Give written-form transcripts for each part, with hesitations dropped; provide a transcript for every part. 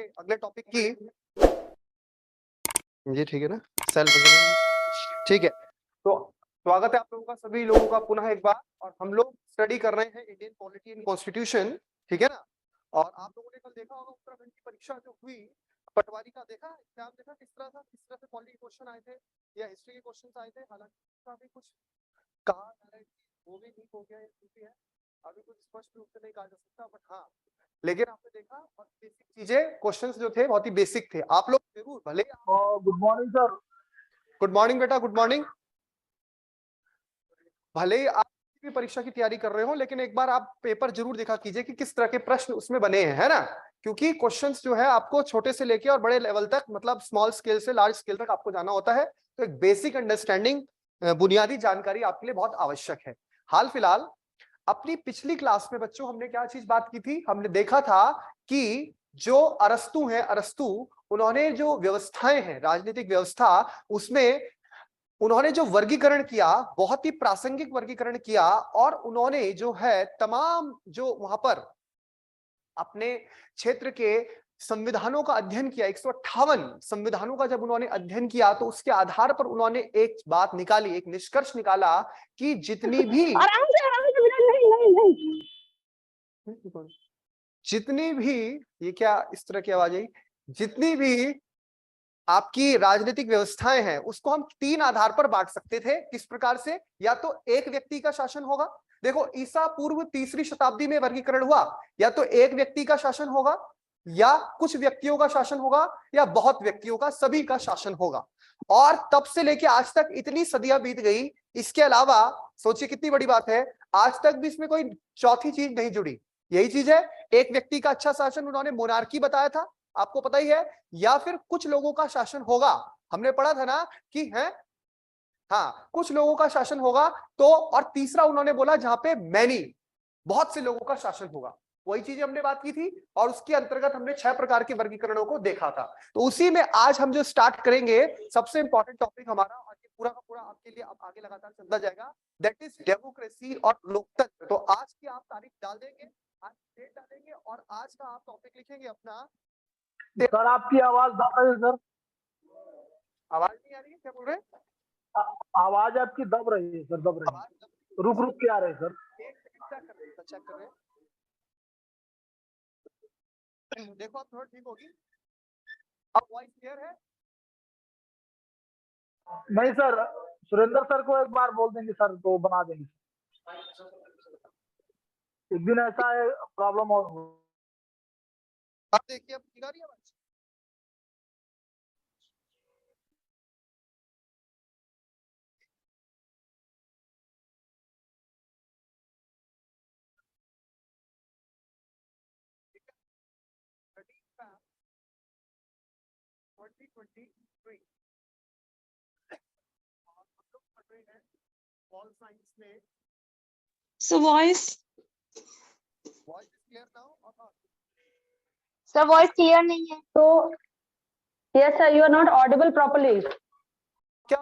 अगले टॉपिक की। ये ठीक है ना, सेल्फ ठीक है। तो स्वागत है आप लोगों का, सभी लोगों का पुनः एक बार। और हम लोग स्टडी कर रहे हैं इंडियन पॉलिटी एंड कॉन्स्टिट्यूशन, ठीक है ना। और आप लोगों ने कल देखा होगा उत्तराखंड की परीक्षा जो हुई, पटवारी का देखा, एग्जाम देखा किस तरह था, किस तरह से पॉलिटी क्वेश्चन आए थे या हिस्ट्री के क्वेश्चन आए थे। हालांकि काफी कुछ कहा जा रहा है वो भी ठीक हो गया है, ठीक है, अभी कुछ स्पष्ट रूप से नहीं कहा जा सकता, बट हाँ, लेकिन आपने देखा और बेसिक चीजें, क्वेश्चंस जो थे बहुत ही बेसिक थे। आप लोग जरूर भले। Good morning sir. Good morning बेटा, गुड मॉर्निंग। भले ही आप भी परीक्षा की तैयारी कर रहे हो, लेकिन एक बार आप पेपर जरूर देखा कीजिए कि किस तरह के प्रश्न उसमें बने हैं, है ना। क्योंकि क्वेश्चंस जो है आपको छोटे से लेके और बड़े लेवल तक, मतलब स्मॉल स्केल से लार्ज स्केल तक आपको जाना होता है। तो एक बेसिक अंडरस्टैंडिंग, बुनियादी जानकारी आपके लिए बहुत आवश्यक है। हाल फिलहाल अपनी पिछली क्लास में बच्चों हमने क्या चीज बात की थी, हमने देखा था कि जो अरस्तु हैं, अरस्तु, उन्होंने जो व्यवस्थाएं हैं, राजनीतिक व्यवस्था, उसमें उन्होंने जो वर्गीकरण किया, बहुत ही प्रासंगिक वर्गीकरण किया। और उन्होंने जो है तमाम जो वहां पर अपने क्षेत्र के संविधानों का अध्ययन किया, 158 संविधानों का जब उन्होंने अध्ययन किया, तो उसके आधार पर उन्होंने एक बात निकाली, एक निष्कर्ष निकाला कि जितनी भी ये क्या इस तरह की आवाज आई, जितनी भी आपकी राजनीतिक व्यवस्थाएं हैं उसको हम 3 आधार पर बांट सकते थे। किस प्रकार से? या तो एक व्यक्ति का शासन होगा, देखो ईसा पूर्व 3री शताब्दी में वर्गीकरण हुआ, या तो एक व्यक्ति का शासन होगा, या कुछ व्यक्तियों का शासन होगा, या बहुत व्यक्तियों का, सभी का शासन होगा। और तब से लेके आज तक इतनी सदियां बीत गई। इसके अलावा सोचिए कितनी बड़ी बात है, आज तक भी इसमें कोई चौथी चीज नहीं जुड़ी। यही चीज है, एक व्यक्ति का अच्छा शासन उन्होंने मोनार्की बताया था, आपको पता ही है, या फिर कुछ लोगों का शासन होगा। हमने पढ़ा था ना कि है, हाँ, कुछ लोगों का शासन होगा। तो और तीसरा उन्होंने बोला जहां पे मैनी, बहुत से लोगों का शासन होगा। वही चीजें हमने बात की थी, और उसके अंतर्गत हमने 6 प्रकार के वर्गीकरणों को देखा था। तो उसी में आज हम जो स्टार्ट करेंगे, सबसे इंपॉर्टेंट टॉपिक हमारा, और ये पूरा का पूरा आपके लिए अब आगे लगातार चलता जाएगा, दैट इज डेमोक्रेसी और लोकतंत्र। तो आज की आप तारीख डाल देंगे, आज डेट डालेंगे, और आज का आप टॉपिक लिखेंगे अपना। सर आपकी आवाज दब रही है सर। आवाज नहीं आ रही है, क्या बोल रहे हैं? आवाज आपकी दब रही है सर, दब रही है, रुक रुक के आ रहे हैं सर। एक सेकंड चेक कर रहे हैं। देखो अब थोड़ा ठीक होगी, अब वॉइस क्लियर है? नहीं सर, सुरेंद्र सर को एक बार बोल देंगे सर तो बना देंगे। एक दिन ऐसा है प्रॉब्लम और अब देखिए, अब ठीक आ रही है आवाज? So voice clear now? Sir voice clear नहीं है तो yes sir, you are not audible properly. क्या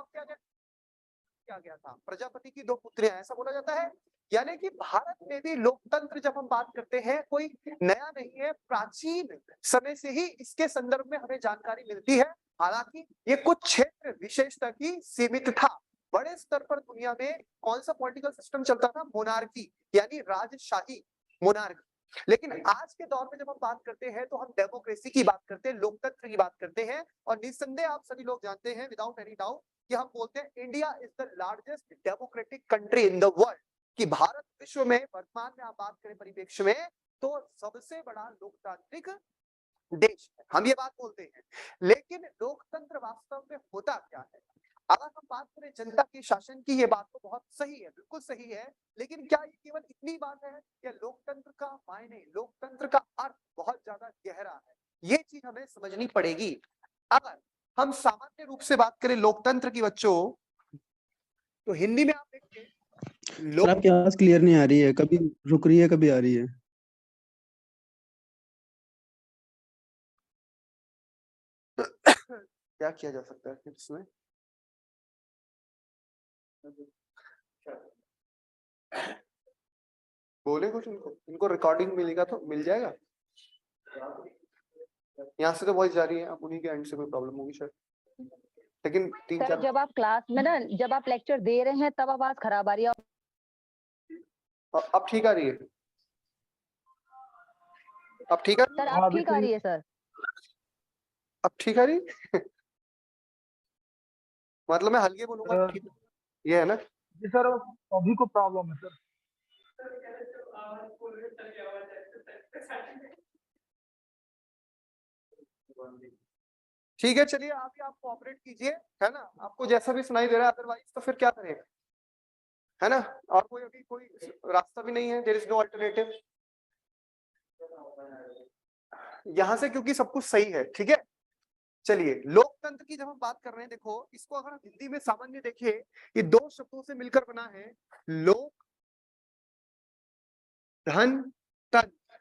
गया था? प्रजापति की 2 पुत्रियां, ऐसा बोला जाता है। यानी कि भारत में भी लोकतंत्र जब हम बात करते हैं, कोई नया नहीं है, प्राचीन समय से ही इसके संदर्भ में हमें जानकारी मिलती है। हालांकि ये कुछ क्षेत्र विशेष तक ही सीमित था। बड़े स्तर पर दुनिया में कौन सा पॉलिटिकल सिस्टम चलता था? मोनार्की, यानी राजशाही, मोनार्की। लेकिन आज के दौर में जब हम बात करते हैं तो हम डेमोक्रेसी की बात करते हैं, लोकतंत्र की बात करते हैं। और निस्संदेह आप सभी लोग जानते हैं, विदाउट एनी डाउट, कि हम बोलते हैं India is the largest democratic country in the world, कि भारत विश्व में वर्तमान में आप बात करें परिप्रेक्ष्य में तो सबसे बड़ा लोकतांत्रिक देश है, हम ये बात बोलते हैं। लेकिन लोकतंत्र वास्तव में होता क्या है? अगर हम बात करें जनता के शासन की, ये बात तो बहुत सही है, बिल्कुल सही है। लेकिन क्या ये केवल इतनी बात है? या लोकतंत्र का मायने, लोकतंत्र का अर्थ बहुत ज्यादा गहरा है, ये चीज हमें समझनी पड़ेगी। अगर हम सामान्य रूप से बात करें लोकतंत्र की बच्चों, तो हिंदी में आप देखिए, सर आपकी आवाज क्लियर नहीं आ रही है, कभी रुक रही है कभी आ रही है। क्या किया जा सकता है फिर इसमें? बोले कुछ, इनको रिकॉर्डिंग मिलेगा तो मिल जाएगा। यहाँ से तो वॉइस जा रही है, अब उन्हीं के एंड से कोई प्रॉब्लम होगी शायद, लेकिन तीन सर चार। जब आप क्लास में ना, जब आप लेक्चर दे रहे हैं तब आवाज खराब आ रही है। अब ठीक आ रही है? अब ठीक आ रही है? सर हाँ, आप अभी ठीक आ रही है सर। अब ठीक आ रही है? मतलब मैं हल्के बोलूंगा ठीक, ये है ना? जी सर, अभी को प्रॉब्लम है सर। ठीक है, चलिए आप ही आप कोऑपरेट कीजिए, है ना? आपको जैसा भी सुनाई दे रहा है, अदरवाइज तो फिर क्या करें, है ना? और कोई अभी कोई रास्ता भी नहीं है, देयर इज नो अल्टरनेटिव यहां से, क्योंकि सब कुछ सही है। ठीक है, चलिए लोकतंत्र की जब हम बात कर रहे हैं, देखो इसको अगर हम हिंदी में सामान्य देखें, ये दो शब्दों से मिलकर बना है, लोक धन तंत्र।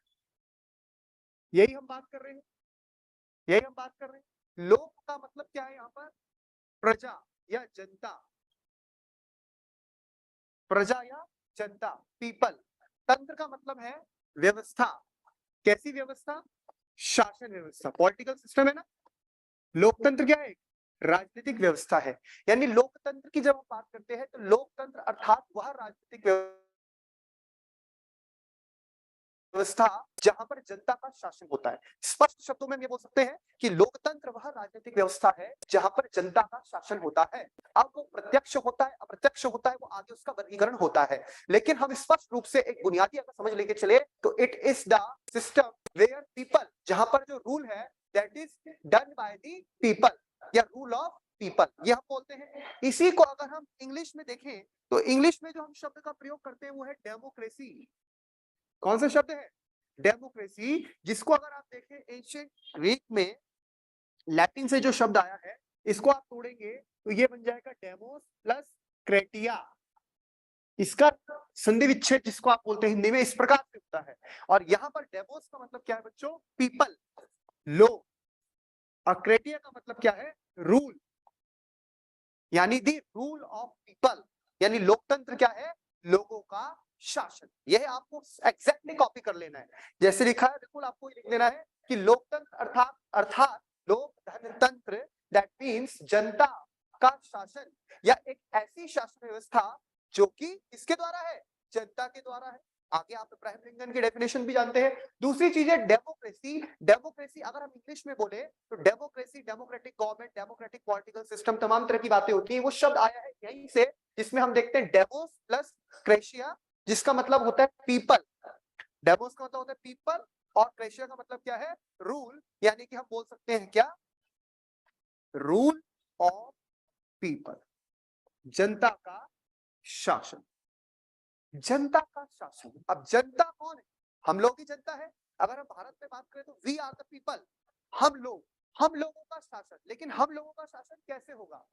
यही हम बात कर रहे हैं, यही हम बात कर रहे हैं। लोक का मतलब क्या है यहाँ पर? प्रजा या जनता, प्रजा या जनता, पीपल। तंत्र का मतलब है व्यवस्था। कैसी व्यवस्था? शासन व्यवस्था, पॉलिटिकल सिस्टम है ना। लोकतंत्र क्या है? राजनीतिक व्यवस्था है। यानी लोकतंत्र की जब हम बात करते हैं तो लोकतंत्र अर्थात वह राजनीतिक व्यवस्था जहां पर जनता का शासन होता है। स्पष्ट शब्दों में हम ये बोल सकते हैं कि लोकतंत्र वह राजनीतिक व्यवस्था है जहां पर जनता का शासन होता है। अब वो प्रत्यक्ष होता है, अप्रत्यक्ष होता है, वो आगे उसका वर्गीकरण होता है, लेकिन हम स्पष्ट रूप से एक बुनियादी अगर समझ लेके चले तो it is the system where people, जहां पर जो रूल है that is done by the people या रूल ऑफ पीपल, ये हम बोलते हैं। इसी को अगर हम इंग्लिश में देखें तो इंग्लिश में जो हम शब्द का प्रयोग करते हैं वो है डेमोक्रेसी। कौन सा शब्द है? डेमोक्रेसी, जिसको अगर आप देखें एंशिएंट ग्रीक में लैटिन से जो शब्द आया है, इसको आप तोड़ेंगे तो ये बन जाएगा डेमोस प्लस क्रेटिया। इसका संधि विच्छेद जिसको आप बोलते हैं हिंदी में, इस प्रकार से होता है। और यहाँ पर डेमोस का मतलब क्या है बच्चों? पीपल, लोग। और क्रेटिया का मतलब क्या है? रूल, यानी दी रूल ऑफ पीपल। यानी लोकतंत्र क्या है? लोगों का शासन। यह आपको एग्जैक्टली कॉपी कर लेना है, जैसे लिखा है बिल्कुल आपको लिख लेना है कि लोकतंत्र अर्थात लोक धनतंत्र, दैट मींस जनता का शासन, या एक ऐसी शासन व्यवस्था जो कि किसके द्वारा है? जनता के द्वारा है। आगे आप इब्राहिम लिंकन की डेफिनेशन भी जानते हैं। दूसरी चीज है डेमोक्रेसी। डेमोक्रेसी अगर हम इंग्लिश में बोले तो democracy, democratic government, democratic political system, तमाम तरह की बातें होती हैं। वो शब्द आया है यहीं से, जिसमें हम देखते हैं डेमोस प्लस क्रेशिया, जिसका मतलब होता है पीपल। डेमोस का मतलब होता है पीपल और क्रेशिया का मतलब क्या है? रूल। यानी कि हम बोल सकते हैं क्या? रूल ऑफ पीपल, जनता का शासन, जनता का शासन। अब जनता कौन है? हम लोग की जनता है। अगर हम भारत में बात करें तो वी आर द पीपल, हम लोग, हम लोगों का शासन। लेकिन हम लोगों का शासन कैसे होगा?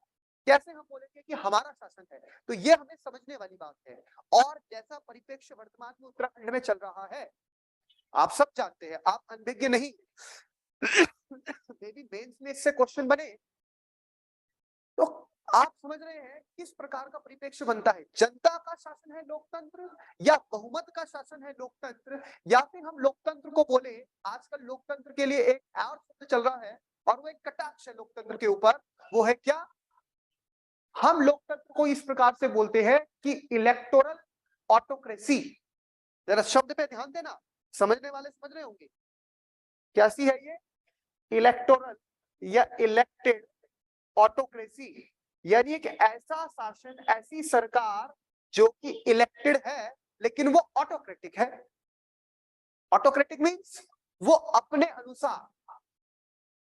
कैसे हम बोलेंगे कि हमारा शासन है? तो ये हमें समझने वाली बात है। और जैसा परिप्रेक्ष्य वर्तमान में उत्तराखंड में चल रहा है, आप सब जानते हैं, आप अनभिज्ञ नहीं। मे बी मेंस में इससे क्वेश्चन बने, तो आप समझ रहे हैं किस प्रकार का परिप्रेक्ष्य बनता है। जनता का शासन है लोकतंत्र, या बहुमत का शासन है लोकतंत्र, या फिर हम लोकतंत्र को बोले, आजकल लोकतंत्र के लिए एक और शब्द चल रहा है और वो एक कटाक्ष है लोकतंत्र के ऊपर, वो है क्या? हम लोकतंत्र को इस प्रकार से बोलते हैं कि इलेक्टोरल ऑटोक्रेसी। जरा शब्द पे ध्यान देना, समझने वाले समझ रहे होंगे कैसी है ये? इलेक्टोरल या इलेक्टेड ऑटोक्रेसी, यानी एक ऐसा शासन, ऐसी सरकार जो कि इलेक्टेड है लेकिन वो ऑटोक्रेटिक है। ऑटोक्रेटिक मींस वो अपने अनुसार।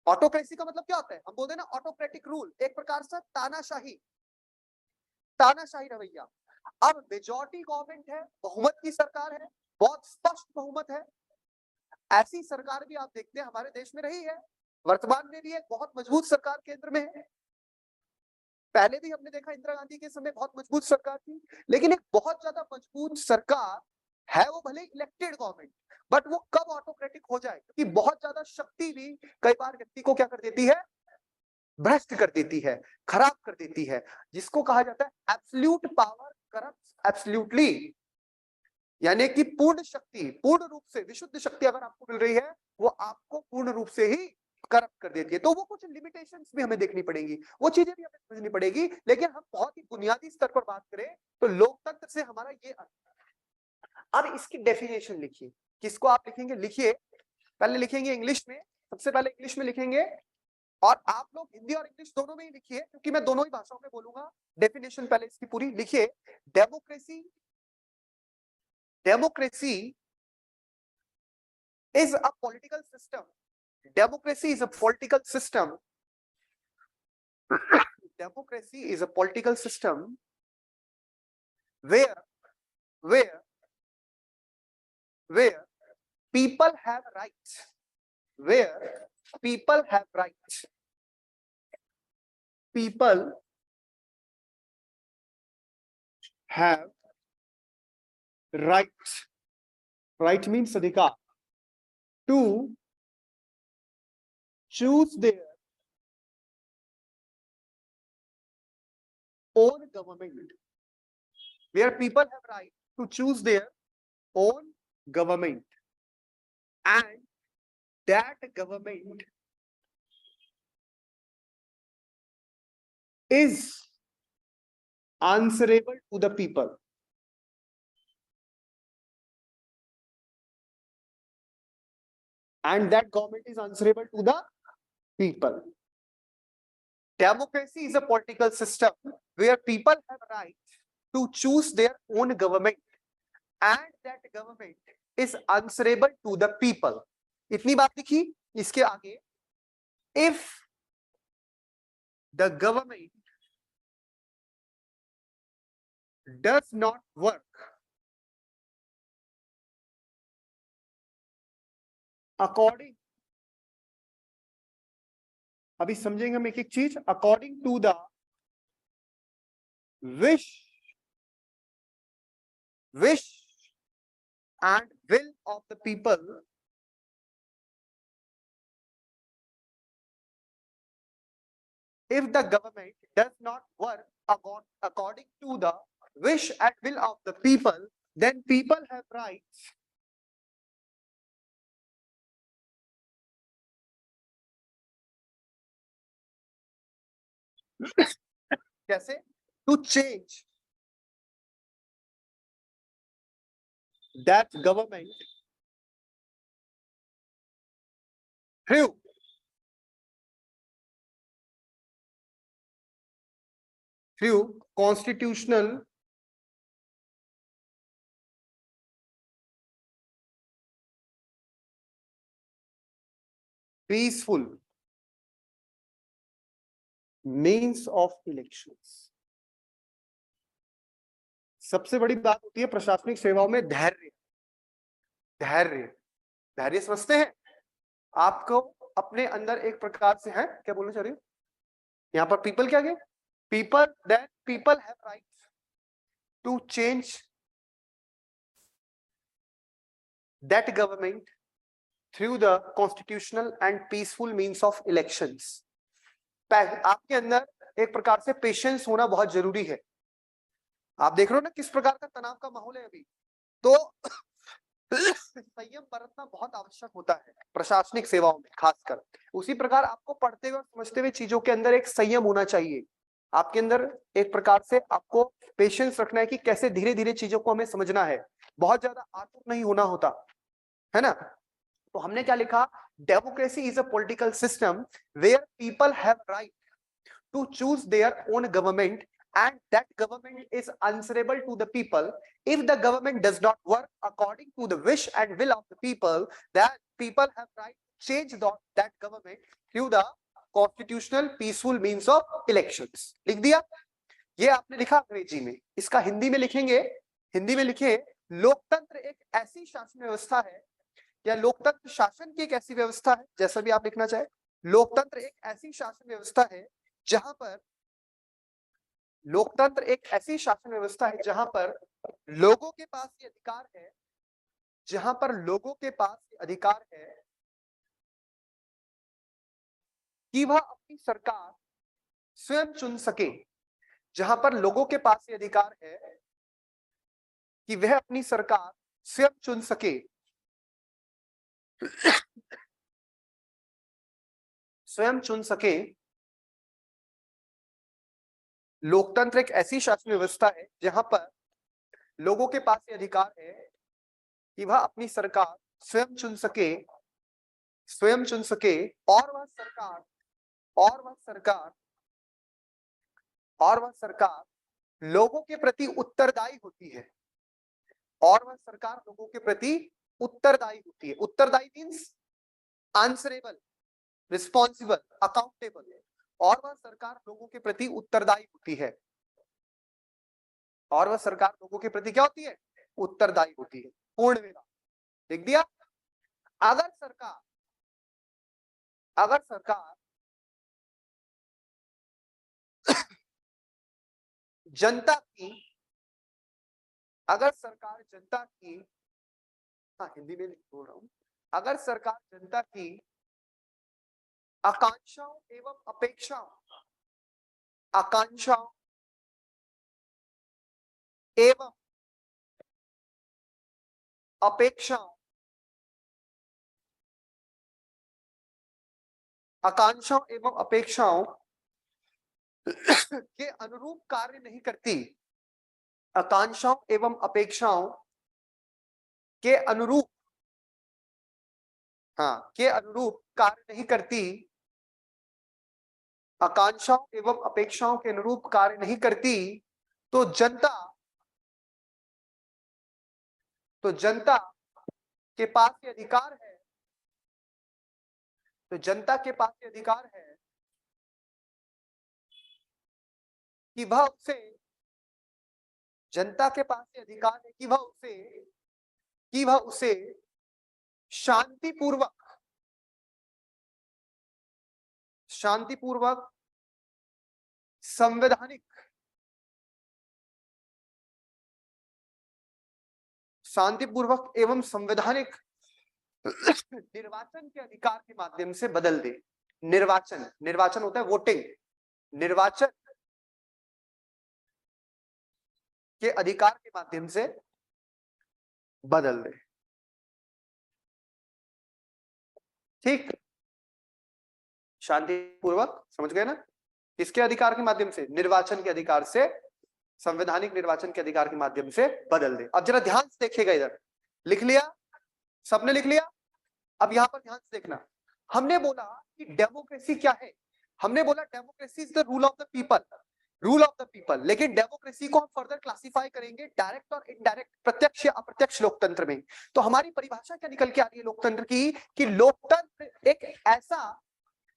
ऑटोक्रेसी का मतलब क्या होता है? हम बोलते हैं ना ऑटोक्रेटिक रूल, एक प्रकार से तानाशाही, तानाशाही रवैया। अब मेजॉरिटी गवर्नमेंट है, बहुमत की सरकार है, बहुत स्पष्ट बहुमत है। ऐसी सरकार भी आप देखते हैं हमारे देश में रही है, वर्तमान में भी एक बहुत मजबूत सरकार केंद्र में है। पहले भी हमने देखा इंदिरा गांधी के समय बहुत मजबूत सरकार थी, लेकिन एक बहुत ज्यादा मजबूत सरकार है, वो भले इलेक्टेड गवर्नमेंट, बट वो कब ऑटोक्रेटिक हो जाए? क्योंकि बहुत ज्यादा शक्ति भी कई बार व्यक्ति को क्या कर देती है? भ्रष्ट कर देती है, खराब कर देती है, जिसको कहा जाता है एब्सोल्यूट पावर करप्ट्स एब्सोल्यूटली। यानी कि पूर्ण शक्ति, पूर्ण रूप से विशुद्ध शक्ति अगर आपको मिल रही है, वो आपको पूर्ण रूप से ही करप्ट कर देती है। तो वो कुछ लिमिटेशंस भी हमें देखनी पड़ेगी, वो चीजें भी हमें समझनी पड़ेगी। लेकिन हम बहुत ही बुनियादी स्तर पर बात करें तो लोकतंत्र से हमारा ये अर्थ। अब इसकी डेफिनेशन लिखिए। किसको आप लिखेंगे? लिखिए, पहले लिखेंगे इंग्लिश में, सबसे पहले इंग्लिश में लिखेंगे, और आप लोग हिंदी और इंग्लिश दोनों में ही लिखिए, क्योंकि मैं दोनों ही भाषाओं में बोलूंगा। डेफिनेशन पहले इसकी पूरी लिखिए। Democracy, democracy is a political system. Democracy is a political system. Democracy is a political system where people have rights. Where people have rights. People have rights. Right means adhikar. To choose their own government, where people have right to choose their own government, and that government is answerable to the people. And that government is answerable to the people. Democracy is a political system where people have right to choose their own government, and that government is answerable to the people. इतनी बात लिखी। इसके आगे, if the government does not work according, अभी समझेंगे हम एक एक चीज, according to the wish and will of the people, if the government does not work according to the wish and will of the people, then people have rights कैसे? To change that government through constitutional peaceful means of elections. सबसे बड़ी बात होती है प्रशासनिक सेवाओं में धैर्य। धैर्य, धैर्य समझते हैं? आपको अपने अंदर एक प्रकार से है, क्या बोलना चाह रही हूँ यहाँ पर? पीपल क्या गए? People, that people have rights to change that government through the constitutional and peaceful means of elections. आपके अंदर एक प्रकार से पेशेंस होना बहुत जरूरी है। आप देख रहे हो ना किस प्रकार का तनाव का माहौल है अभी, तो संयम बरतना बहुत आवश्यक होता है प्रशासनिक सेवाओं में खासकर। उसी प्रकार आपको पढ़ते हुए और समझते हुए चीजों के अंदर एक संयम होना चाहिए। आपके अंदर एक प्रकार से आपको पेशेंस रखना है कि कैसे धीरे धीरे चीजों को हमें समझना है, बहुत ज्यादा आतुर नहीं होना होता है ना। तो हमने क्या लिखा? Democracy is a political system where people have right to choose their own government and that government is answerable to the people. If the government does not work according to the wish and will of the people, that people have right to change that government through the constitutional peaceful means of elections. लिख दिया? ये आपने लिखा अंग्रेजी में, इसका हिंदी में लिखेंगे। हिंदी में लिखे, लोकतंत्र एक ऐसी शासन व्यवस्था है, या लोकतंत्र शासन की एक ऐसी व्यवस्था है, जैसा भी आप लिखना चाहे। लोकतंत्र एक ऐसी शासन व्यवस्था है जहां पर, लोकतंत्र एक ऐसी शासन व्यवस्था है जहां पर लोगों के पास ये अधिकार है, जहां पर लोगों के पास ये अधिकार है कि वह अपनी सरकार स्वयं चुन सके। जहां पर लोगों के पास ये अधिकार है कि वह अपनी सरकार स्वयं चुन सके, स्वयं चुन सके। लोकतंत्र एक ऐसी शासन व्यवस्था है जहां पर लोगों के पास ये अधिकार है कि वह अपनी सरकार स्वयं चुन सके, स्वयं चुन सके, और वह सरकार लोगों के प्रति उत्तरदायी होती है, और वह सरकार लोगों के प्रति उत्तरदायी होती है। उत्तरदायी मीन्स आंसरेबल, रिस्पॉन्सिबल, अकाउंटेबल, और वह सरकार लोगों के प्रति उत्तरदायी होती है, और वह सरकार लोगों के प्रति क्या होती है? उत्तरदायी होती है। पूर्ण विराम। लिख दिया। अगर सरकार जनता की, हाँ हिंदी में बोल रहा हूं, अगर सरकार जनता की आकांक्षाओं एवं अपेक्षाओं के अनुरूप कार्य नहीं करती, आकांक्षाओं एवं अपेक्षाओं के अनुरूप कार्य नहीं करती, आकांक्षाओं एवं अपेक्षाओं के अनुरूप कार्य नहीं करती, तो जनता के पास ये अधिकार है, कि वह उसे शांतिपूर्वक संवैधानिक निर्वाचन के अधिकार के माध्यम से बदल दे। निर्वाचन होता है वोटिंग, निर्वाचन के अधिकार के माध्यम से बदल दे। ठीक, शांतिपूर्वक, समझ गए ना? किसके अधिकार के माध्यम से? निर्वाचन के अधिकार से, संवैधानिक निर्वाचन के अधिकार के माध्यम से बदल दे। अब जरा ध्यान से देखिएगा, इधर लिख लिया, सबने लिख लिया? अब यहां पर ध्यान से देखना। हमने बोला कि डेमोक्रेसी क्या है? हमने बोला democracy is the rule of the people, लेकिन डेमोक्रेसी को हम फर्दर क्लासिफाई करेंगे डायरेक्ट और इनडायरेक्ट, प्रत्यक्ष या अप्रत्यक्ष लोकतंत्र में। तो हमारी परिभाषा क्या निकल के आ रही है लोकतंत्र की? कि लोकतंत्र एक ऐसा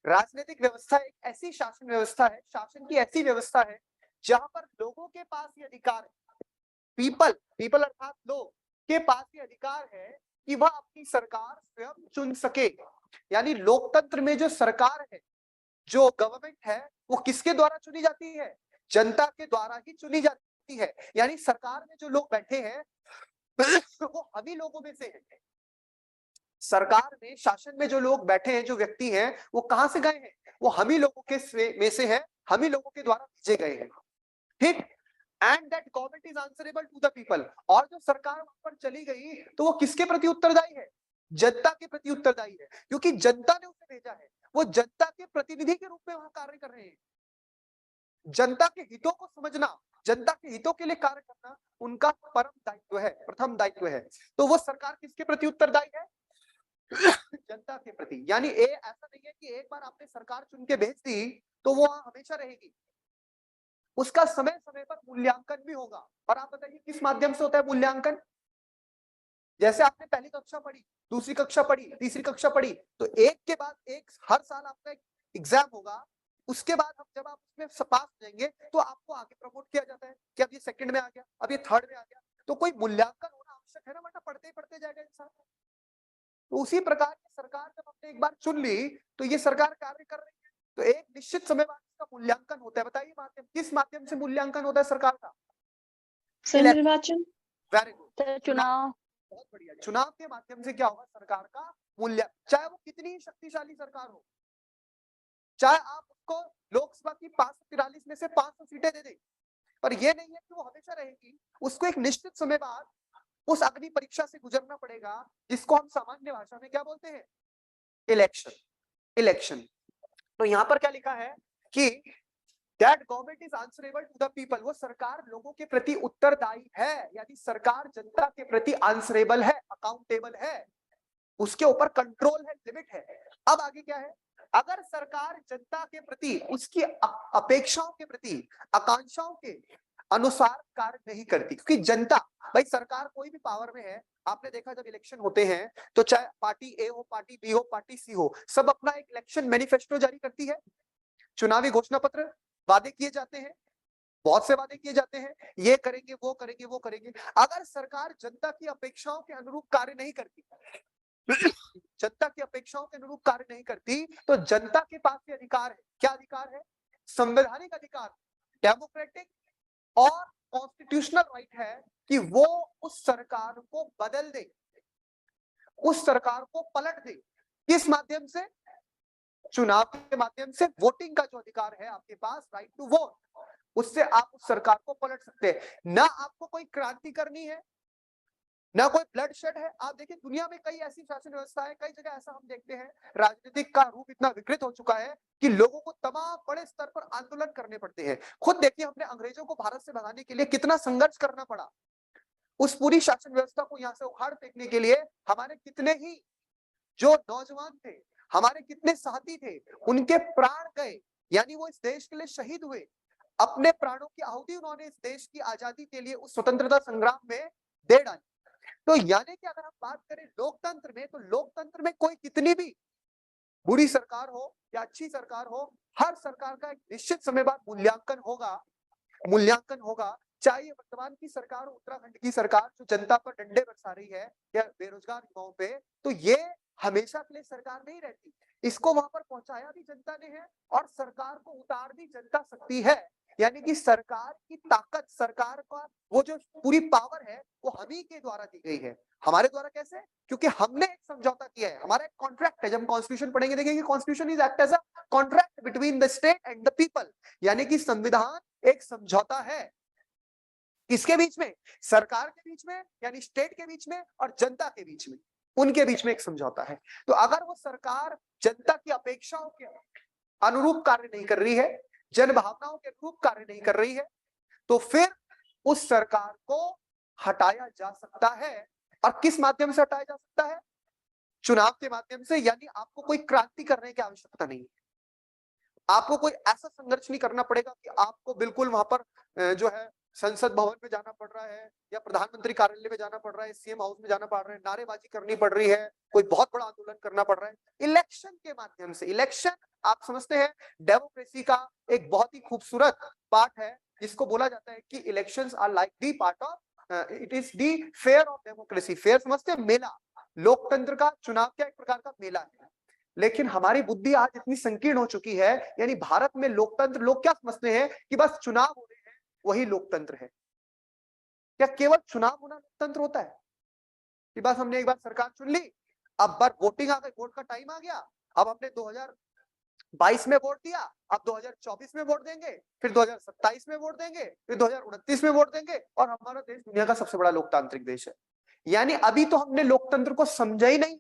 राजनीतिक व्यवस्था, एक ऐसी शासन व्यवस्था है, शासन की ऐसी व्यवस्था है जहां पर लोगों के पास ये अधिकार है, पीपल अर्थात लोग के पास ये अधिकार है कि वह अपनी सरकार स्वयं चुन सके। यानी लोकतंत्र में जो सरकार है, जो गवर्नमेंट है, वो किसके द्वारा चुनी जाती है? जनता के द्वारा ही चुनी जाती है। यानी सरकार में जो लोग बैठे हैं वो अभी लोगों में से है। सरकार में, शासन में जो लोग बैठे हैं, जो व्यक्ति हैं, वो कहां से गए हैं? वो हम ही लोगों के में से है, हम ही लोगों के द्वारा भेजे गए हैं। ठीक, and that government is answerable to the people. और जो सरकार वहां पर चली गई तो वो किसके प्रति उत्तरदायी है? जनता के प्रति उत्तरदायी है, क्योंकि जनता ने उसे भेजा है। वो जनता के प्रतिनिधि के रूप में वहां कार्य कर रहे हैं। जनता के हितों को समझना, जनता के हितों के लिए कार्य करना उनका परम दायित्व है, प्रथम दायित्व है। तो वो सरकार किसके प्रति उत्तरदायी है? जनता के प्रति। यानी ऐसा नहीं है कि एक बार आपने सरकार चुन के भेज दी तो वो वहां हमेशा रहेगी। उसका समय समय पर मूल्यांकन भी होगा। और आप बताइए किस माध्यम से होता है मूल्यांकन? जैसे आपने पहली कक्षा पढ़ी, दूसरी कक्षा पढ़ी, तीसरी कक्षा पढ़ी, तो एक के बाद एक हर साल आपका एग्जाम होगा। उसके बाद जब आप उसमें पास हो जाएंगे तो आपको आगे प्रमोट किया जाता है कि अब ये सेकंड में आ गया, अब ये थर्ड में आ गया। तो कोई मूल्यांकन होना आवश्यक है ना, वरना पढ़ते ही पढ़ते जाएगा इंसान। तो उसी प्रकार की सरकार जब हमने एक बार चुन ली तो ये सरकार कार्य कर रही है, तो एक निश्चित समय बाद इसका मूल्यांकन होता है। बताइए माध्यम, किस माध्यम से मूल्यांकन होता है सरकार का? निर्वाचन। वेरी गुड, चुनाव। बहुत बढ़िया। चुनाव के माध्यम से क्या होगा? सरकार का मूल्यांकन, चाहे वो कितनी शक्तिशाली सरकार हो, चाहे आप उसको लोकसभा की 543 में से 500 सीटें दे दें, पर यह नहीं है कि वो हमेशा रहेगी। उसको एक निश्चित समय बाद उस अग्नि परीक्षा से गुजरना पड़ेगा जिसको हम सामान्य भाषा में क्या बोलते हैं, इलेक्शन। इलेक्शन। तो यहां पर क्या लिखा है कि that government is answerable to the people, वो सरकार लोगों के प्रति उत्तरदायी है, यानी सरकार जनता के प्रति आंसरेबल है, अकाउंटेबल है, उसके ऊपर कंट्रोल है, लिमिट है। अब आगे क्या है, अगर सरकार जनता के प्रति उसकी अपेक्षाओं के प्रति, आकांक्षाओं के अनुसार कार्य नहीं करती, क्योंकि जनता, भाई सरकार कोई भी पावर में है, आपने देखा जब इलेक्शन होते हैं तो चाहे पार्टी ए हो, पार्टी बी हो, पार्टी सी हो, सब अपना एक इलेक्शन मैनिफेस्टो जारी करती है, चुनावी घोषणा पत्र, वादे किए जाते हैं, बहुत से वादे किए जाते हैं, ये करेंगे, वो करेंगे, वो करेंगे। अगर सरकार जनता की अपेक्षाओं के अनुरूप कार्य नहीं करती, जनता की अपेक्षाओं के अनुरूप कार्य नहीं करती, तो जनता के पास ये अधिकार है, क्या अधिकार है, संवैधानिक अधिकार, डेमोक्रेटिक और कॉन्स्टिट्यूशनल राइट है कि वो उस सरकार को बदल दे, उस सरकार को पलट दे। किस माध्यम से, चुनाव के माध्यम से, वोटिंग का जो अधिकार है आपके पास, राइट टू वोट, उससे आप उस सरकार को पलट सकते हैं। ना आपको कोई क्रांति करनी है, ना कोई ब्लड शेड है। आप देखिए दुनिया में कई ऐसी शासन व्यवस्था है, कई जगह ऐसा हम देखते हैं, राजनीतिक का रूप इतना विकृत हो चुका है कि लोगों को तमाम बड़े स्तर पर आंदोलन करने पड़ते हैं। खुद देखिए हमने अंग्रेजों को भारत से भगाने के लिए कितना संघर्ष करना पड़ा, उस पूरी शासन व्यवस्था को यहाँ से उखाड़ फेंकने के लिए हमारे कितने ही जो नौजवान थे, हमारे कितने साथी थे, उनके प्राण गए, यानी वो इस देश के लिए शहीद हुए, अपने प्राणों की आहुति उन्होंने इस देश की आजादी के लिए, उस स्वतंत्रता संग्राम में दे डाली। तो यानी कि अगर हम बात करें लोकतंत्र में, तो लोकतंत्र में कोई कितनी भी बुरी सरकार हो या अच्छी सरकार हो, हर सरकार का एक निश्चित समय बाद मूल्यांकन होगा। चाहे ये वर्तमान की सरकार हो, उत्तराखंड की सरकार जो जनता पर डंडे बरसा रही है या बेरोजगार युवाओं पे, तो ये हमेशा के लिए सरकार नहीं रहती, इसको वहां पर पहुंचाया भी जनता ने है और सरकार को उतार भी जनता सकती है। यानी कि सरकार की ताकत, सरकार का वो जो पूरी पावर है वो हम ही के द्वारा दी गई है। हमारे द्वारा कैसे, क्योंकि हमने एक समझौता किया है, हमारा एक कॉन्ट्रैक्ट है। जब हम कॉन्स्टिट्यूशन पढ़ेंगे देखेंगे constitution is act as a contract between the state and the people, यानी कि संविधान एक समझौता है, किसके बीच में, सरकार के बीच में, यानी स्टेट के बीच में, और जनता के बीच में, उनके बीच में एक समझौता है। तो अगर वो सरकार जनता की अपेक्षाओं के अनुरूप कार्य नहीं कर रही है, जन भावनाओं के अनुरूप कार्य नहीं कर रही है, तो फिर उस सरकार को हटाया जा सकता है। और किस माध्यम से हटाया जा सकता है, चुनाव के माध्यम से। यानी आपको कोई क्रांति करने की आवश्यकता नहीं है, आपको कोई ऐसा संघर्ष नहीं करना पड़ेगा कि आपको बिल्कुल वहां पर जो है संसद भवन में जाना पड़ रहा है या प्रधानमंत्री कार्यालय में जाना पड़ रहा है, सीएम हाउस में जाना पड़ रहा है, नारेबाजी करनी पड़ रही है, कोई बहुत बड़ा आंदोलन करना पड़ रहा है। इलेक्शन के माध्यम से, इलेक्शन आप समझते हैं डेमोक्रेसी का एक बहुत ही खूबसूरत पार्ट है, जिसको बोला जाता है कि elections are like the part of, it is the fair of democracy. Fair समझते हैं, मेला, लोकतंत्र का चुनाव का एक प्रकार का मेला है। लेकिन हमारी बुद्धि आज इतनी संकीर्ण हो चुकी है, यानी भारत में लोकतंत्र, लोग क्या समझते हैं कि बस चुनाव हो रहे हैं वही लोकतंत्र है। क्या केवल चुनाव होना लोकतंत्र होता है कि बस हमने एक बार सरकार चुन ली, अब बार वोटिंग आ गई, वोट का टाइम आ गया, अब हमने 2022 में वोट दिया, अब 2024 में वोट देंगे, फिर 2027 में वोट देंगे, फिर 2029 में वोट देंगे, और हमारा देश दुनिया का सबसे बड़ा लोकतांत्रिक देश है। यानी अभी तो हमने लोकतंत्र को समझा ही नहीं,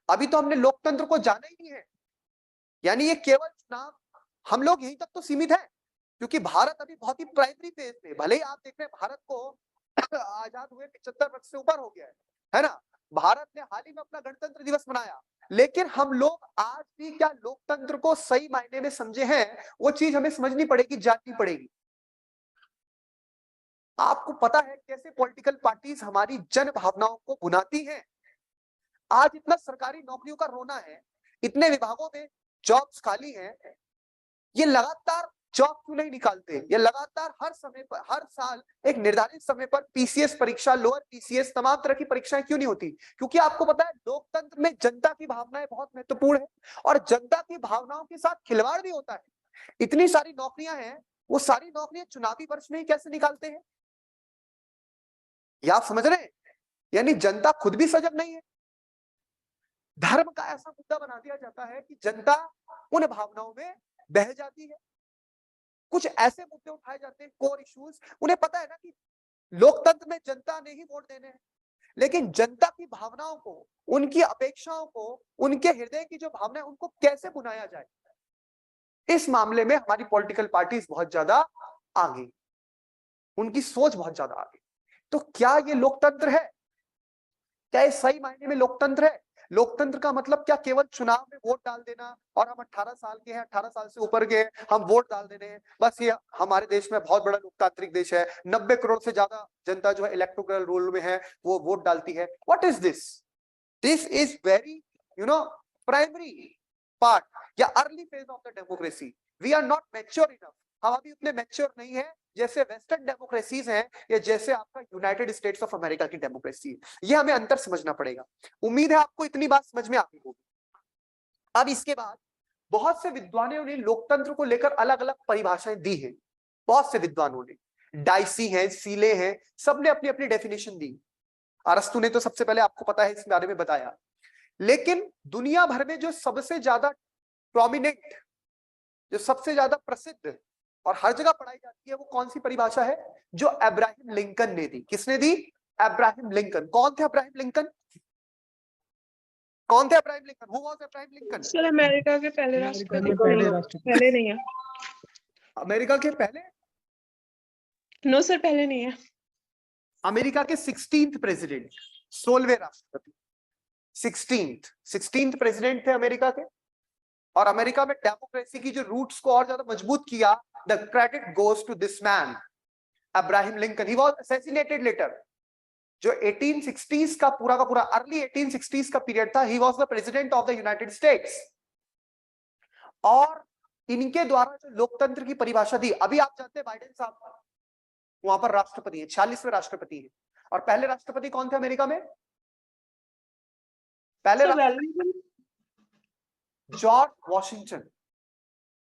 अभी तो हमने लोकतंत्र को जाना ही नहीं है। यानी ये केवल चुनाव, हम लोग यहीं तक तो सीमित है, क्योंकि भारत अभी बहुत ही प्राइमरी फेज में, भले ही आप देख रहे हैं भारत को आजाद हुए 75 वर्ष से ऊपर हो गया है ना, भारत ने हाल ही में अपना गणतंत्र दिवस मनाया, लेकिन हम लोग आज भी क्या लोकतंत्र को सही मायने में समझे हैं, वो चीज हमें समझनी पड़ेगी, जाननी पड़ेगी। आपको पता है कैसे पॉलिटिकल पार्टीज हमारी जन भावनाओं को बुनाती हैं। आज इतना सरकारी नौकरियों का रोना है, इतने विभागों में जॉब्स खाली हैं, ये लगातार जॉब क्यों नहीं निकालते, ये लगातार हर समय पर, हर साल एक निर्धारित समय पर पीसीएस परीक्षा, लोअर पीसीएस, तमाम तरह की परीक्षाएं क्यों नहीं होती? क्योंकि आपको पता है लोकतंत्र में जनता की भावनाएं बहुत महत्वपूर्ण है और जनता की भावनाओं के साथ खिलवाड़ भी होता है। इतनी सारी नौकरियां हैं, वो सारी नौकरियां चुनावी वर्ष में ही कैसे निकालते हैं, ये आप समझ रहे हैं? यानी जनता खुद भी सजग नहीं है। धर्म का ऐसा मुद्दा बना दिया जाता है कि जनता उन भावनाओं में बह जाती है। कुछ ऐसे मुद्दे उठाए जाते हैं, कोर इश्यूज, उन्हें पता है ना कि लोकतंत्र में जनता ने ही वोट देने हैं, लेकिन जनता की भावनाओं को, उनकी अपेक्षाओं को, उनके हृदय की जो भावना है उनको कैसे बुनाया जाए, इस मामले में हमारी पॉलिटिकल पार्टीज बहुत ज्यादा आगे, उनकी सोच बहुत ज्यादा आगे। तो क्या ये लोकतंत्र है? क्या ये सही मायने में लोकतंत्र है? लोकतंत्र का मतलब क्या केवल चुनाव में वोट डाल देना और हम 18 साल के हैं, 18 साल से ऊपर के हम वोट डाल देने हैं, बस ये हमारे देश में बहुत बड़ा लोकतांत्रिक देश है, 90 करोड़ से ज्यादा जनता जो है इलेक्टोरल रोल में है, वो वोट डालती है। What is this? This is very primary part या early phase of the democracy. We are not mature enough, हम अभी उतने मैच्योर नहीं है जैसे वेस्टर्न डेमोक्रेसीज हैं या जैसे आपका यूनाइटेड स्टेट्स ऑफ अमेरिका की डेमोक्रेसी है। ये हमें अंतर समझना पड़ेगा। उम्मीद है आपको इतनी बात समझ में आ गई होगी। अब इसके बाद बहुत से विद्वानों ने लोकतंत्र को लेकर अलग अलग परिभाषाएं दी हैं। बहुत से विद्वानों ने, डाइसी हैं, सीले हैं, सबने अपनी अपनी डेफिनेशन दी। अरस्तु ने तो सबसे पहले आपको पता है इस बारे में बताया। लेकिन दुनिया भर में जो सबसे ज्यादा प्रोमिनेंट, जो सबसे ज्यादा प्रसिद्ध और हर जगह पढ़ाई जाती है, वो कौन सी परिभाषा है? जो अब्राहम लिंकन ने दी। किसने दी? Abraham Lincoln. कौन थे अब्राहम लिंकन? कौन थे Abraham Lincoln? Who was Abraham Lincoln? Sir America के पहले राष्ट्रपति पहले नहीं है। अमेरिका के पहले? नो सर, पहले नहीं है। अमेरिका के 16th प्रेसिडेंट, 16वें राष्ट्रपति, 16th प्रेसिडेंट थे अमेरिका के। और अमेरिका में डेमोक्रेसी की जो रूट्स को और ज्यादा मजबूत किया, the credit goes to this man Abraham Lincoln. He was assassinated later. जो 1860s का पूरा अर्ली 1860s का पीरियड था, he was the president of the United States. और इनके द्वारा जो लोकतंत्र की परिभाषा दी, अभी आप जानते हैं बाइडेन साहब वहां पर राष्ट्रपति है, 46वें राष्ट्रपति है। और पहले राष्ट्रपति कौन थे अमेरिका में? पहले जॉर्ज वॉशिंगटन।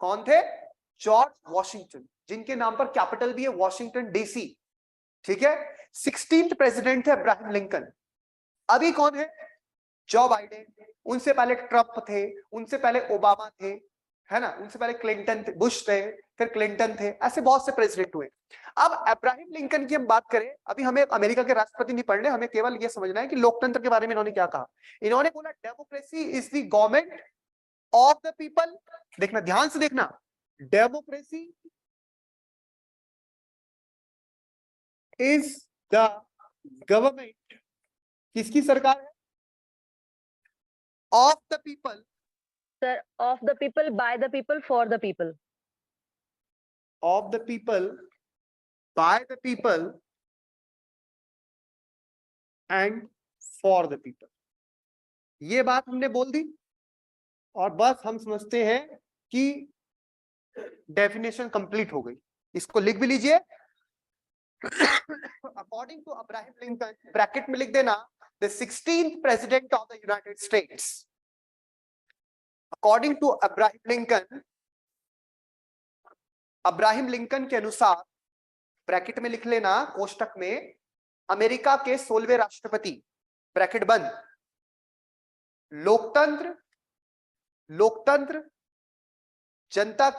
कौन थे? जॉर्ज वॉशिंगटन, जिनके नाम पर कैपिटल भी है वॉशिंगटन डीसी। ठीक है। 16th प्रेसिडेंट थे अब्राहम लिंकन। अभी कौन है? Joe Biden. उनसे पहले ट्रंप थे, उनसे पहले ओबामा थे, है ना, उनसे पहले क्लिंटन थे, बुश थे, फिर क्लिंटन थे, ऐसे बहुत से प्रेसिडेंट हुए। अब अब्राहम लिंकन की हम बात करें, अभी हमें अमेरिका के राष्ट्रपति नहीं पढ़ने, हमें केवल ये समझना है कि लोकतंत्र के बारे में इन्होंने क्या कहा। इन्होंने बोला democracy is the government of the people. देखना, ध्यान से देखना, डेमोक्रेसी इज द गवर्नमेंट, किसकी सरकार है? Of the people. Sir, of the people, bye the people, for the people. Of the people, bye the people and for the people. ये बात हमने बोल दी और बस हम समझते हैं कि डेफिनेशन कंप्लीट हो गई। इसको लिख भी लीजिए। According to Abraham Lincoln, bracket में लिख देना, the 16th president of the United States. According to Abraham Lincoln, Abraham Lincoln के अनुसार, ब्रैकेट में लिख लेना कोष्टक में, अमेरिका के 16वें राष्ट्रपति, ब्रैकेट बंद, लोकतंत्र जनता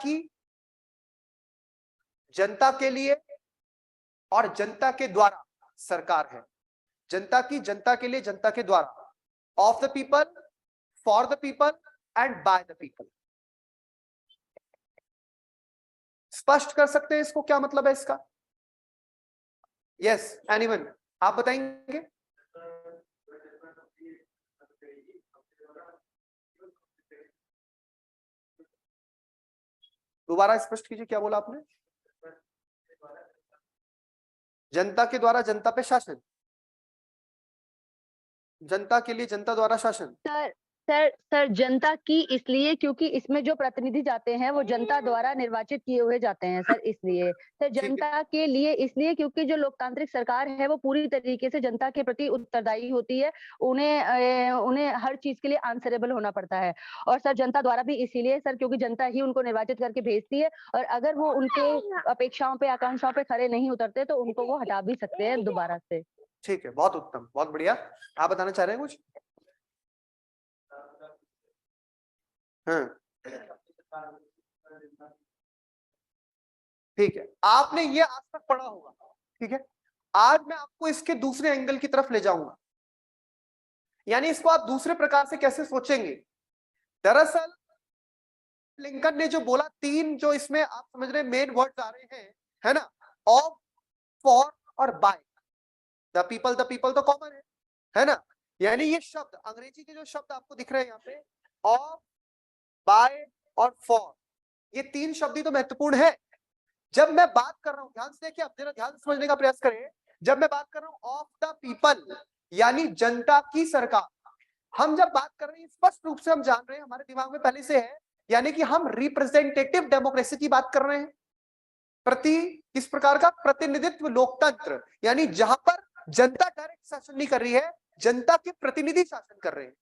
के लिए और जनता के द्वारा सरकार है। जनता के लिए, जनता के द्वारा, of the people, for the people and bye the people. स्पष्ट कर सकते हैं इसको, क्या मतलब है इसका? यस, एनीवन, आप बताएंगे? दोबारा स्पष्ट कीजिए, क्या बोला आपने? जनता के द्वारा जनता पे शासन, जनता के लिए जनता द्वारा शासन। सर जनता की इसलिए क्योंकि इसमें जो प्रतिनिधि जाते हैं वो जनता द्वारा निर्वाचित किए हुए जाते हैं सर, इसलिए। सर जनता के लिए इसलिए क्योंकि जो लोकतांत्रिक सरकार है वो पूरी तरीके से जनता के प्रति उत्तरदायी होती है, उन्हें हर चीज के लिए आंसरेबल होना पड़ता है। और सर जनता द्वारा भी इसीलिए सर क्योंकि जनता ही उनको निर्वाचित करके भेजती है, और अगर वो उनके अपेक्षाओं पे, आकांक्षाओं पे खरे नहीं उतरते तो उनको वो हटा भी सकते हैं दोबारा से। ठीक है, बहुत उत्तम, बहुत बढ़िया। आप बताना चाह रहे हैं कुछ? हाँ, ठीक है, आपने ये आज तक पढ़ा होगा। ठीक है, आज मैं आपको इसके दूसरे एंगल की तरफ ले जाऊंगा, यानी इसको आप दूसरे प्रकार से कैसे सोचेंगे। दरअसल लिंकन ने जो बोला, तीन जो इसमें आप समझ रहे मेन वर्ड्स आ रहे हैं, है ना, ऑफ, फॉर और बाय। द पीपल तो कॉमन है ना, यानी ये शब्द अंग्रेजी के जो शब्द आपको दिख रहे हैं यहाँ पे, ऑफ, बाय और फॉर, ये तीन शब्द ही तो महत्वपूर्ण है। जब मैं बात कर रहा हूं, ध्यान से देखिए, आप जरा ध्यान से समझने का प्रयास करें। जब मैं बात कर रहा हूं ऑफ द पीपल, यानी जनता की सरकार, हम जब बात कर रहे हैं स्पष्ट रूप से हम जान रहे हैं, हमारे दिमाग में पहले से है, यानी कि हम रिप्रेजेंटेटिव डेमोक्रेसी की बात कर रहे हैं। किस प्रकार का प्रतिनिधित्व लोकतंत्र, यानी जहां पर जनता डायरेक्ट शासन नहीं कर रही है, जनता के प्रतिनिधि शासन कर रहे हैं,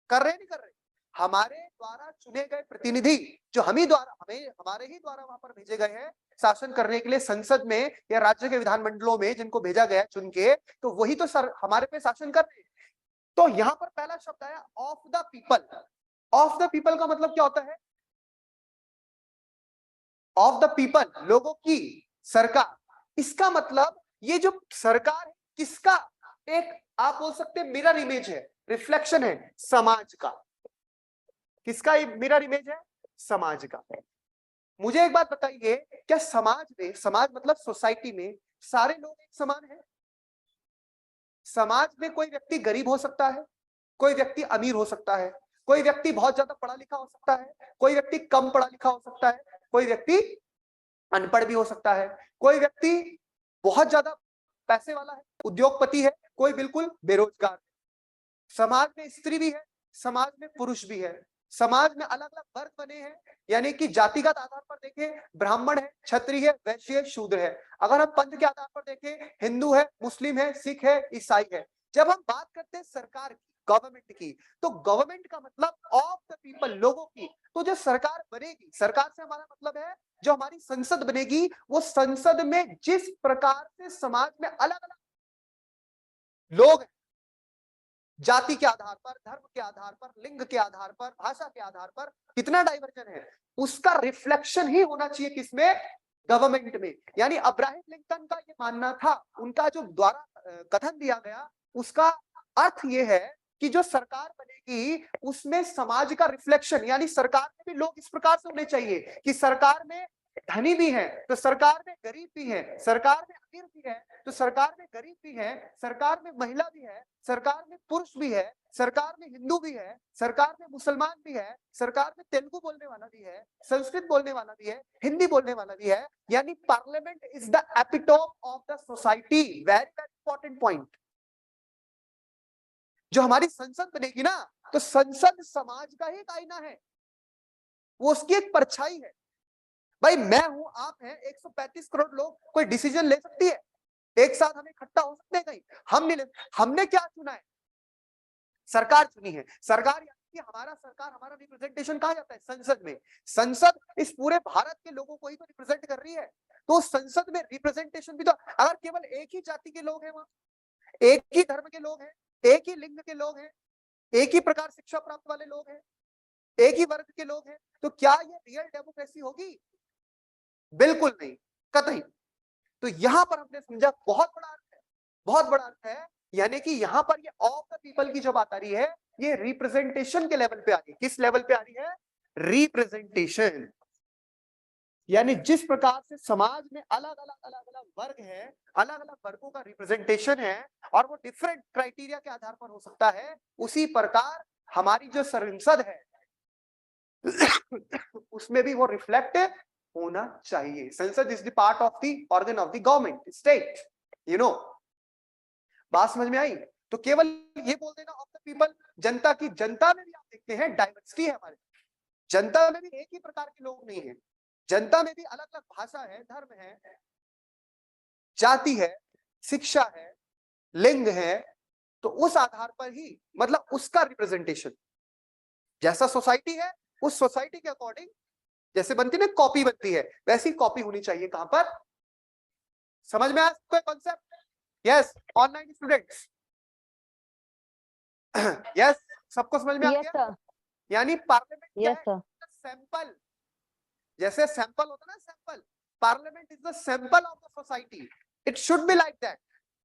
नहीं कर रहे, हमारे द्वारा चुने गए प्रतिनिधि जो हमारे ही द्वारा वहां पर भेजे गए हैं शासन करने के लिए संसद में या राज्य के विधानमंडलों में, जिनको भेजा गया चुन के, तो वही तो हमारे पे शासन कर रहे हैं। तो यहां पर पहला शब्द आया of the people. Of the people का मतलब क्या होता है? ऑफ द पीपल, लोगों की सरकार। इसका मतलब ये जो सरकार है किसका, एक आप बोल सकते हैं मिरर इमेज है, रिफ्लेक्शन है समाज का। किसका मिरर इमेज है? समाज का। मुझे एक बात बताइए, क्या समाज में, समाज मतलब सोसाइटी में सारे लोग एक समान हैं? समाज में कोई व्यक्ति गरीब हो सकता है, कोई व्यक्ति अमीर हो सकता है, कोई व्यक्ति बहुत ज्यादा पढ़ा लिखा हो सकता है, कोई व्यक्ति कम पढ़ा लिखा हो सकता है, कोई व्यक्ति अनपढ़ भी हो सकता है, कोई व्यक्ति बहुत ज्यादा पैसे वाला है, उद्योगपति है, कोई बिल्कुल बेरोजगार है। समाज में स्त्री भी है, समाज में पुरुष भी है, समाज में अलग अलग वर्ग बने हैं, यानी कि जातिगत आधार पर देखें ब्राह्मण है, क्षत्रिय है, वैश्य है, शूद्र है। अगर हम पंथ के आधार पर देखें हिंदू है, मुस्लिम है, सिख है, ईसाई है। जब हम बात करते हैं सरकार की, गवर्नमेंट की, तो गवर्नमेंट का मतलब ऑफ द पीपल, लोगों की। तो जो सरकार बनेगी, सरकार से हमारा मतलब है जो हमारी संसद बनेगी, वो संसद में जिस प्रकार से समाज में अलग अलग लोग हैं, जाति के आधार पर, धर्म के आधार पर, लिंग के आधार पर, भाषा के आधार पर कितना डाइवर्जन है, उसका रिफ्लेक्शन ही होना चाहिए किसमें? गवर्नमेंट में। यानी अब्राहम लिंकन का ये मानना था, उनका जो द्वारा कथन दिया गया, उसका अर्थ ये है कि जो सरकार बनेगी उसमें समाज का रिफ्लेक्शन, यानी सरकार में भी लोग इस प्रकार से होने चाहिए कि सरकार में धनी भी है तो सरकार में गरीब भी है, सरकार में अमीर भी है तो सरकार में गरीब भी है, सरकार में महिला भी है, सरकार में पुरुष भी है, सरकार में हिंदू भी है, सरकार में मुसलमान भी है, सरकार में तेलुगु बोलने वाला भी है, संस्कृत बोलने वाला भी है, हिंदी बोलने वाला भी है। यानी parliament is the epitome of the society. Very very important point. जो हमारी संसद बनेगी ना, तो संसद समाज का ही एक आईना है, वो उसकी एक परछाई है। भाई मैं हूं, आप हैं, 135 करोड़ लोग, कोई डिसीजन ले सकती है? एक साथ हम इकट्ठा हो सकते हैं कहीं? हम नहीं ले। हमने क्या चुना है? सरकार चुनी है। सरकार यानी कि हमारा सरकार, हमारा रिप्रेजेंटेशन कहाँ जाता है? संसद में। संसद इस पूरे भारत के लोगों को ही तो रिप्रेजेंट कर रही है, तो संसद में रिप्रेजेंटेशन भी तो, अगर केवल एक ही जाति के लोग हैं वहां, एक ही धर्म के लोग हैं, एक ही लिंग के लोग हैं, एक ही प्रकार शिक्षा प्राप्त वाले लोग हैं, एक ही वर्ग के लोग हैं, तो क्या ये रियल डेमोक्रेसी होगी? बिल्कुल नहीं, कतई। तो यहां पर हमने समझा बहुत बड़ा अर्थ है, बहुत बड़ा अर्थ है। यानी कि यहां पर ये ऑफ द पीपल की जो बात आ रही है, ये रिप्रेजेंटेशन के लेवल पे आ रही है। किस लेवल पे आ रही है? रिप्रेजेंटेशन। यानी जिस प्रकार से समाज में अलग अलग वर्ग है, अलग अलग वर्गों का रिप्रेजेंटेशन है और वो डिफरेंट क्राइटेरिया के आधार पर हो सकता है, उसी प्रकार हमारी जो संसद है उसमें भी वो रिफ्लेक्ट होना चाहिए। संसद is the part of the organ of the government, state, you know. बात समझ में आई? तो केवल ये बोल देना ऑफ द पीपल, जनता की, जनता में भी आप देखते हैं डाइवर्सिटी है हमारे, जनता में भी एक ही प्रकार के लोग नहीं है, जनता में भी अलग अलग भाषा है, धर्म है, जाति है, शिक्षा है, लिंग है। तो उस आधार पर ही मतलब उसका रिप्रेजेंटेशन, जैसा सोसाइटी है उस सोसाइटी के अकॉर्डिंग जैसे बनती ना कॉपी बनती है, वैसी कॉपी होनी चाहिए। कहां पर? समझ में आया कोई concept? Yes, online students, yes, सबको समझ में आ गया? यानी पार्लियामेंट सैंपल, जैसे सैंपल होता है ना, sample, parliament is the sample of the society, it should be like that.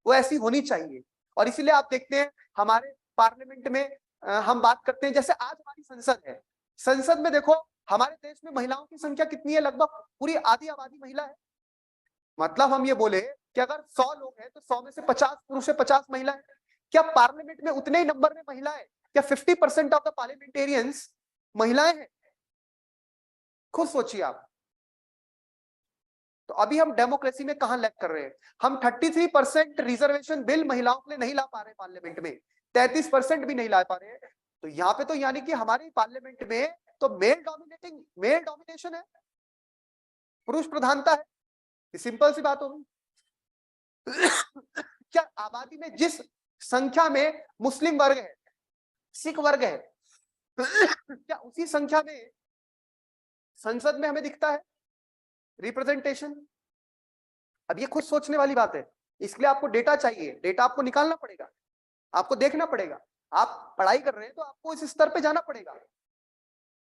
वो ऐसी होनी चाहिए। और इसीलिए आप देखते हैं हमारे पार्लियामेंट में हम बात करते हैं, जैसे आज हमारी संसद है, संसद में देखो हमारे देश में महिलाओं की संख्या कितनी है, लगभग पूरी आधी आबादी महिला है। मतलब हम ये बोले कि अगर 100 लोग हैं तो 100 में से 50 पुरुष है, 50 महिला है। क्या पार्लियामेंट में उतने ही नंबर में महिला है? क्या 50% ऑफ द पार्लियामेंटेरियंस महिलाएं हैं? खुद सोचिए आप। तो अभी हम डेमोक्रेसी में कहां लैग कर रहे हैं? हम 33% रिजर्वेशन बिल महिलाओं के लिए नहीं ला पा रहे पार्लियामेंट में, 33% भी नहीं ला पा रहे हैं। तो यहाँ पे तो यानी कि हमारी पार्लियामेंट में तो मेल डोमिनेशन है, पुरुष प्रधानता है। ये सिंपल सी बात होगी। क्या आबादी में जिस संख्या में मुस्लिम वर्ग है, सिख वर्ग है, क्या उसी संख्या में संसद में हमें दिखता है रिप्रेजेंटेशन? अब ये खुद सोचने वाली बात है। इसलिए आपको डेटा चाहिए, डेटा आपको निकालना पड़ेगा, आपको देखना पड़ेगा। आप पढ़ाई कर रहे हैं तो आपको इस स्तर पे जाना पड़ेगा।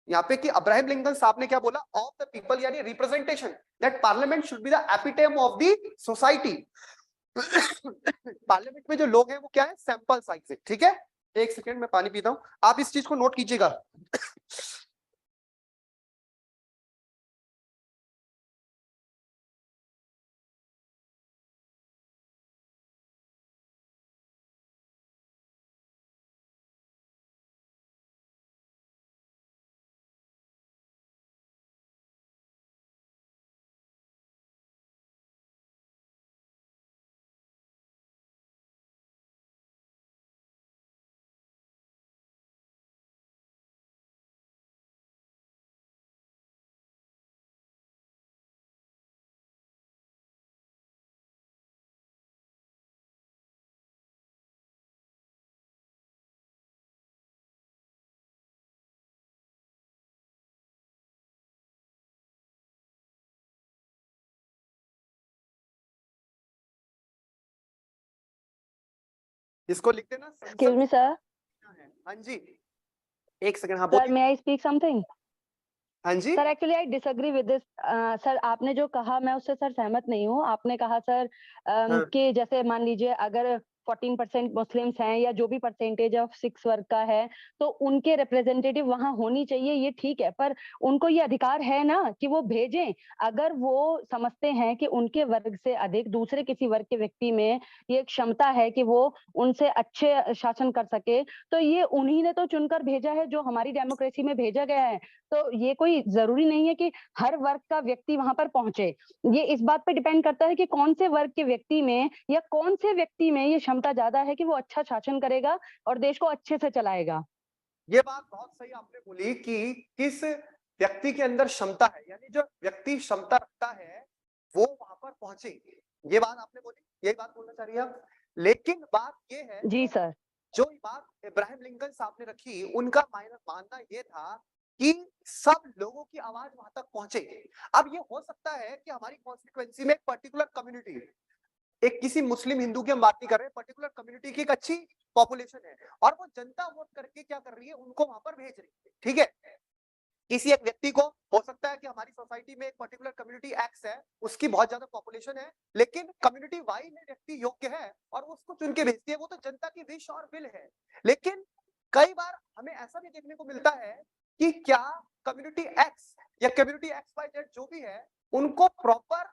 यहाँ पे कि अब्राहम लिंकन साहब ने क्या बोला, ऑफ द पीपल, यानी representation, that parliament should be the epitome of the society. Parliament में जो लोग हैं वो क्या है, सैंपल साइज है। ठीक है, एक सेकेंड में पानी पीता हूं, आप इस चीज को नोट कीजिएगा। इसको लिख देना। Excuse me sir. हाँ जी, एक सेकंड। हाँ सर, बोलिए। May I speak something? हाँ जी sir, actually I disagree with this. Sir, आपने जो कहा मैं उससे सर सहमत नहीं हूँ। आपने कहा सर हाँ। कि जैसे मान लीजिए अगर 14% मुस्लिम्स हैं या जो भी परसेंटेज ऑफ सिक्स वर्ग का है, तो उनके रिप्रेजेंटेटिव वहां होनी चाहिए, ये ठीक है। पर उनको ये अधिकार है ना कि वो भेजें। अगर वो समझते हैं कि उनके वर्ग से अधिक दूसरे किसी वर्ग के व्यक्ति में ये क्षमता है कि वो उनसे अच्छे शासन कर सके, तो ये उन्हीं ने तो चुनकर भेजा है, जो हमारी डेमोक्रेसी में भेजा गया है। तो ये कोई जरूरी नहीं है कि हर वर्ग का व्यक्ति वहां पर पहुंचे। ये इस बात पे डिपेंड करता है कि कौन से वर्ग के व्यक्ति में या कौन से व्यक्ति में ये क्षमता ज्यादा है कि वो अच्छा शासन करेगा और देश को अच्छे से चलाएगा। ये बात बहुत सही आपने बोली कि किस व्यक्ति के अंदर क्षमता है, यानी जो व्यक्ति क्षमता रखता है वो वहां पर पहुंचे। ये बात आपने बोली, यही बात बोलना चाह रही है आप। लेकिन बात ये है, जी सर। जो बात इब्राहिम लिंकन साहब ने रखी, उनका मानना ये था कि सब लोगों की आवाज वहां तक पहुंचे। अब ये हो सकता है कि हमारी कॉन्स्टिट्यूएंसी में एक पर्टिकुलर कम्युनिटी, एक किसी मुस्लिम हिंदू की हम बात नहीं कर रहे हैं, पर्टिकुलर कम्युनिटी की एक अच्छी पॉपुलेशन है और वो जनता वोट करके क्या कर रही है, उनको वहां पर भेज रही है। ठीक है, किसी एक व्यक्ति को हो सकता है कि हमारी सोसाइटी में एक पर्टिकुलर कम्युनिटी एक्स है, उसकी बहुत ज्यादा पॉपुलेशन है, लेकिन कम्युनिटी वाई में व्यक्ति योग्य है और वो उसको चुन के भेजती है। वो तो जनता की विश और विल है। लेकिन कई बार हमें ऐसा भी देखने को मिलता है कि क्या कम्युनिटी एक्स या कम्युनिटी एक्स वाई जेड जो भी है, उनको प्रॉपर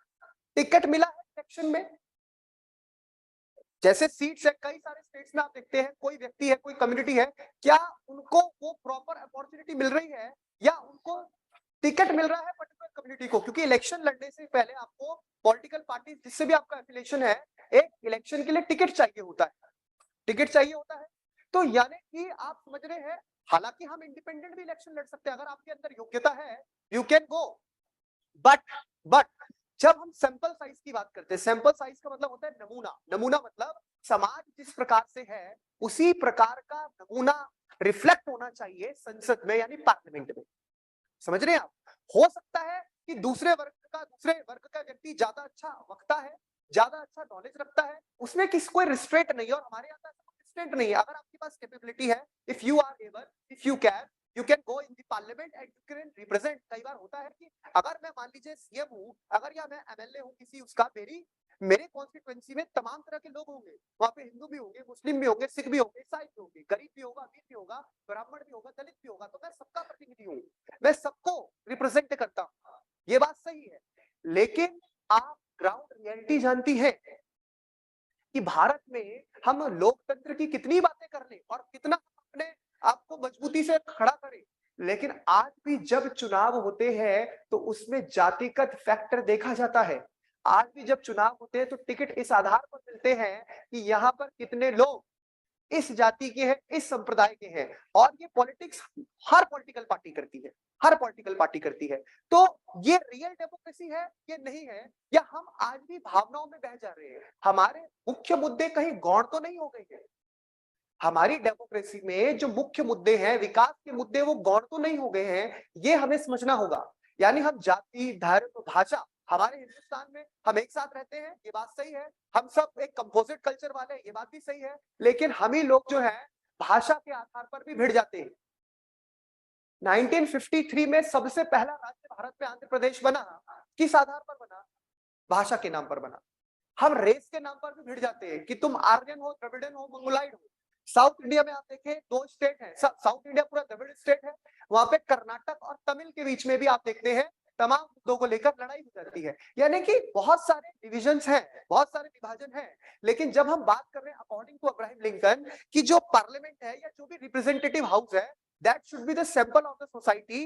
टिकट मिला है इलेक्शन में। जैसे सीट्स है कई सारे स्टेट्स में, आप देखते हैं कोई व्यक्ति है, कोई कम्युनिटी है, क्या उनको वो प्रॉपर अपॉर्चुनिटी मिल रही है या उनको टिकट मिल रहा है पर्टिकुलर कम्युनिटी को? क्योंकि इलेक्शन लड़ने से पहले आपको पॉलिटिकल पार्टी जिससे भी आपका एफिलिएशन है, एक इलेक्शन के लिए टिकट चाहिए होता है, टिकट चाहिए होता है। तो यानी कि आप समझ रहे हैं, हालांकि हम इंडिपेंडेंट भी इलेक्शन लड़ सकते हैं, अगर आपके अंदर योग्यता है यू कैन गो। बट जब हम सैंपल साइज की बात करते हैं, सैंपल साइज का मतलब होता है नमूना। नमूना मतलब समाज जिस प्रकार से है उसी प्रकार का नमूना रिफ्लेक्ट होना चाहिए संसद में, यानी पार्लियामेंट में। समझ रहे हैं आप? हो सकता है कि दूसरे वर्ग का व्यक्ति ज्यादा अच्छा वक्ता है, ज्यादा अच्छा नॉलेज रखता है, उसमें किसी कोई रिस्ट्रेंट नहीं है, और हमारे यहाँ रिस्ट्रेंट नहीं है। अगर आपके पास कैपेबिलिटी है, if you are able, if you can, you can go in the parliament and you can represent. कई बार होता है कि अगर मैं मान लीजिए सीएम हूं, अगर या मैं एमएलए हूं किसी उसका, मेरी मेरे कॉन्स्टिट्यूएंसी में तमाम तरह के लोग होंगे, वहां पे हिंदू भी होंगे, मुस्लिम भी होंगे, सिख भी होंगे, ईसाई भी होंगे, गरीब भी होगा, अमीर भी होगा, ब्राह्मण भी होगा, दलित भी होगा, तो मैं सबका प्रतिनिधि हूँ, मैं सबको रिप्रेजेंट करता हूँ, ये बात सही है। लेकिन आप ग्राउंड रियलिटी जानती है कि भारत में हम लोकतंत्र की कितनी बातें कर ले और कितना अपने आपको मजबूती से खड़ा करें, लेकिन आज भी जब चुनाव होते हैं तो उसमें जातिगत फैक्टर देखा जाता है। आज भी जब चुनाव होते हैं तो टिकट इस आधार पर मिलते हैं कि यहाँ पर कितने लोग इस जाति के हैं, इस संप्रदाय के हैं, और ये पॉलिटिक्स हर पॉलिटिकल पार्टी करती है, हर पॉलिटिकल पार्टी करती है। तो ये रियल डेमोक्रेसी है, ये नहीं है, या हम आज भी भावनाओं में बह जा रहे हैं? हमारे मुख्य मुद्दे कहीं गौण तो नहीं हो गए हैं? हमारी डेमोक्रेसी में जो मुख्य मुद्दे हैं, विकास के मुद्दे, वो गौण तो नहीं हो गए हैं? ये हमें समझना होगा। यानी हम जाति, धर्म, भाषा, हमारे हिंदुस्तान में हम एक साथ रहते हैं, ये बात सही है, हम सब एक कंपोजिट कल्चर वाले हैं, ये बात भी सही है, लेकिन हम ही लोग जो है भाषा के आधार पर भी भिड़ जाते हैं। 1953 में सबसे पहला राज्य भारत में आंध्र प्रदेश बना, किस आधार पर बना? भाषा के नाम पर बना। हम रेस के नाम पर भी भिड़ जाते हैं कि तुम आर्यन हो, द्रविड़न हो, मंगोलाइड हो। साउथ इंडिया में आप देखें 2 स्टेट है, साउथ इंडिया पूरा द्रविड़ स्टेट है, वहां पे कर्नाटक और तमिल के बीच में भी आप देखते हैं तमाम मुद्दों को लेकर लड़ाई हो जाती है। यानी कि बहुत सारे डिविजन्स हैं, बहुत सारे विभाजन हैं, लेकिन जब हम बात कर रहे हैं अकॉर्डिंग टू अब्राहम लिंकन कि जो पार्लियामेंट है या जो भी रिप्रेजेंटेटिव हाउस है, that should be the sample of the society.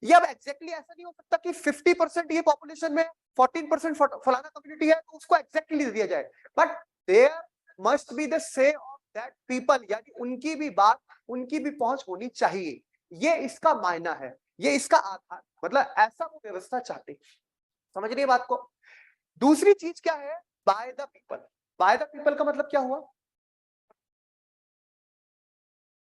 ये अब एग्जैक्टली ऐसा नहीं हो सकता कि 50% ये पॉपुलेशन में 14% फलाना कम्युनिटी है तो उसको एग्जैक्टली दिया जाए, but there must be the say of that people, यानी उनकी भी बात, उनकी भी पहुंच होनी चाहिए। ये इसका मायना है, ये इसका आधार, मतलब ऐसा वो व्यवस्था चाहते हैं। समझ रही है बात को? दूसरी चीज क्या है? Bye the people. Bye the people का मतलब क्या हुआ?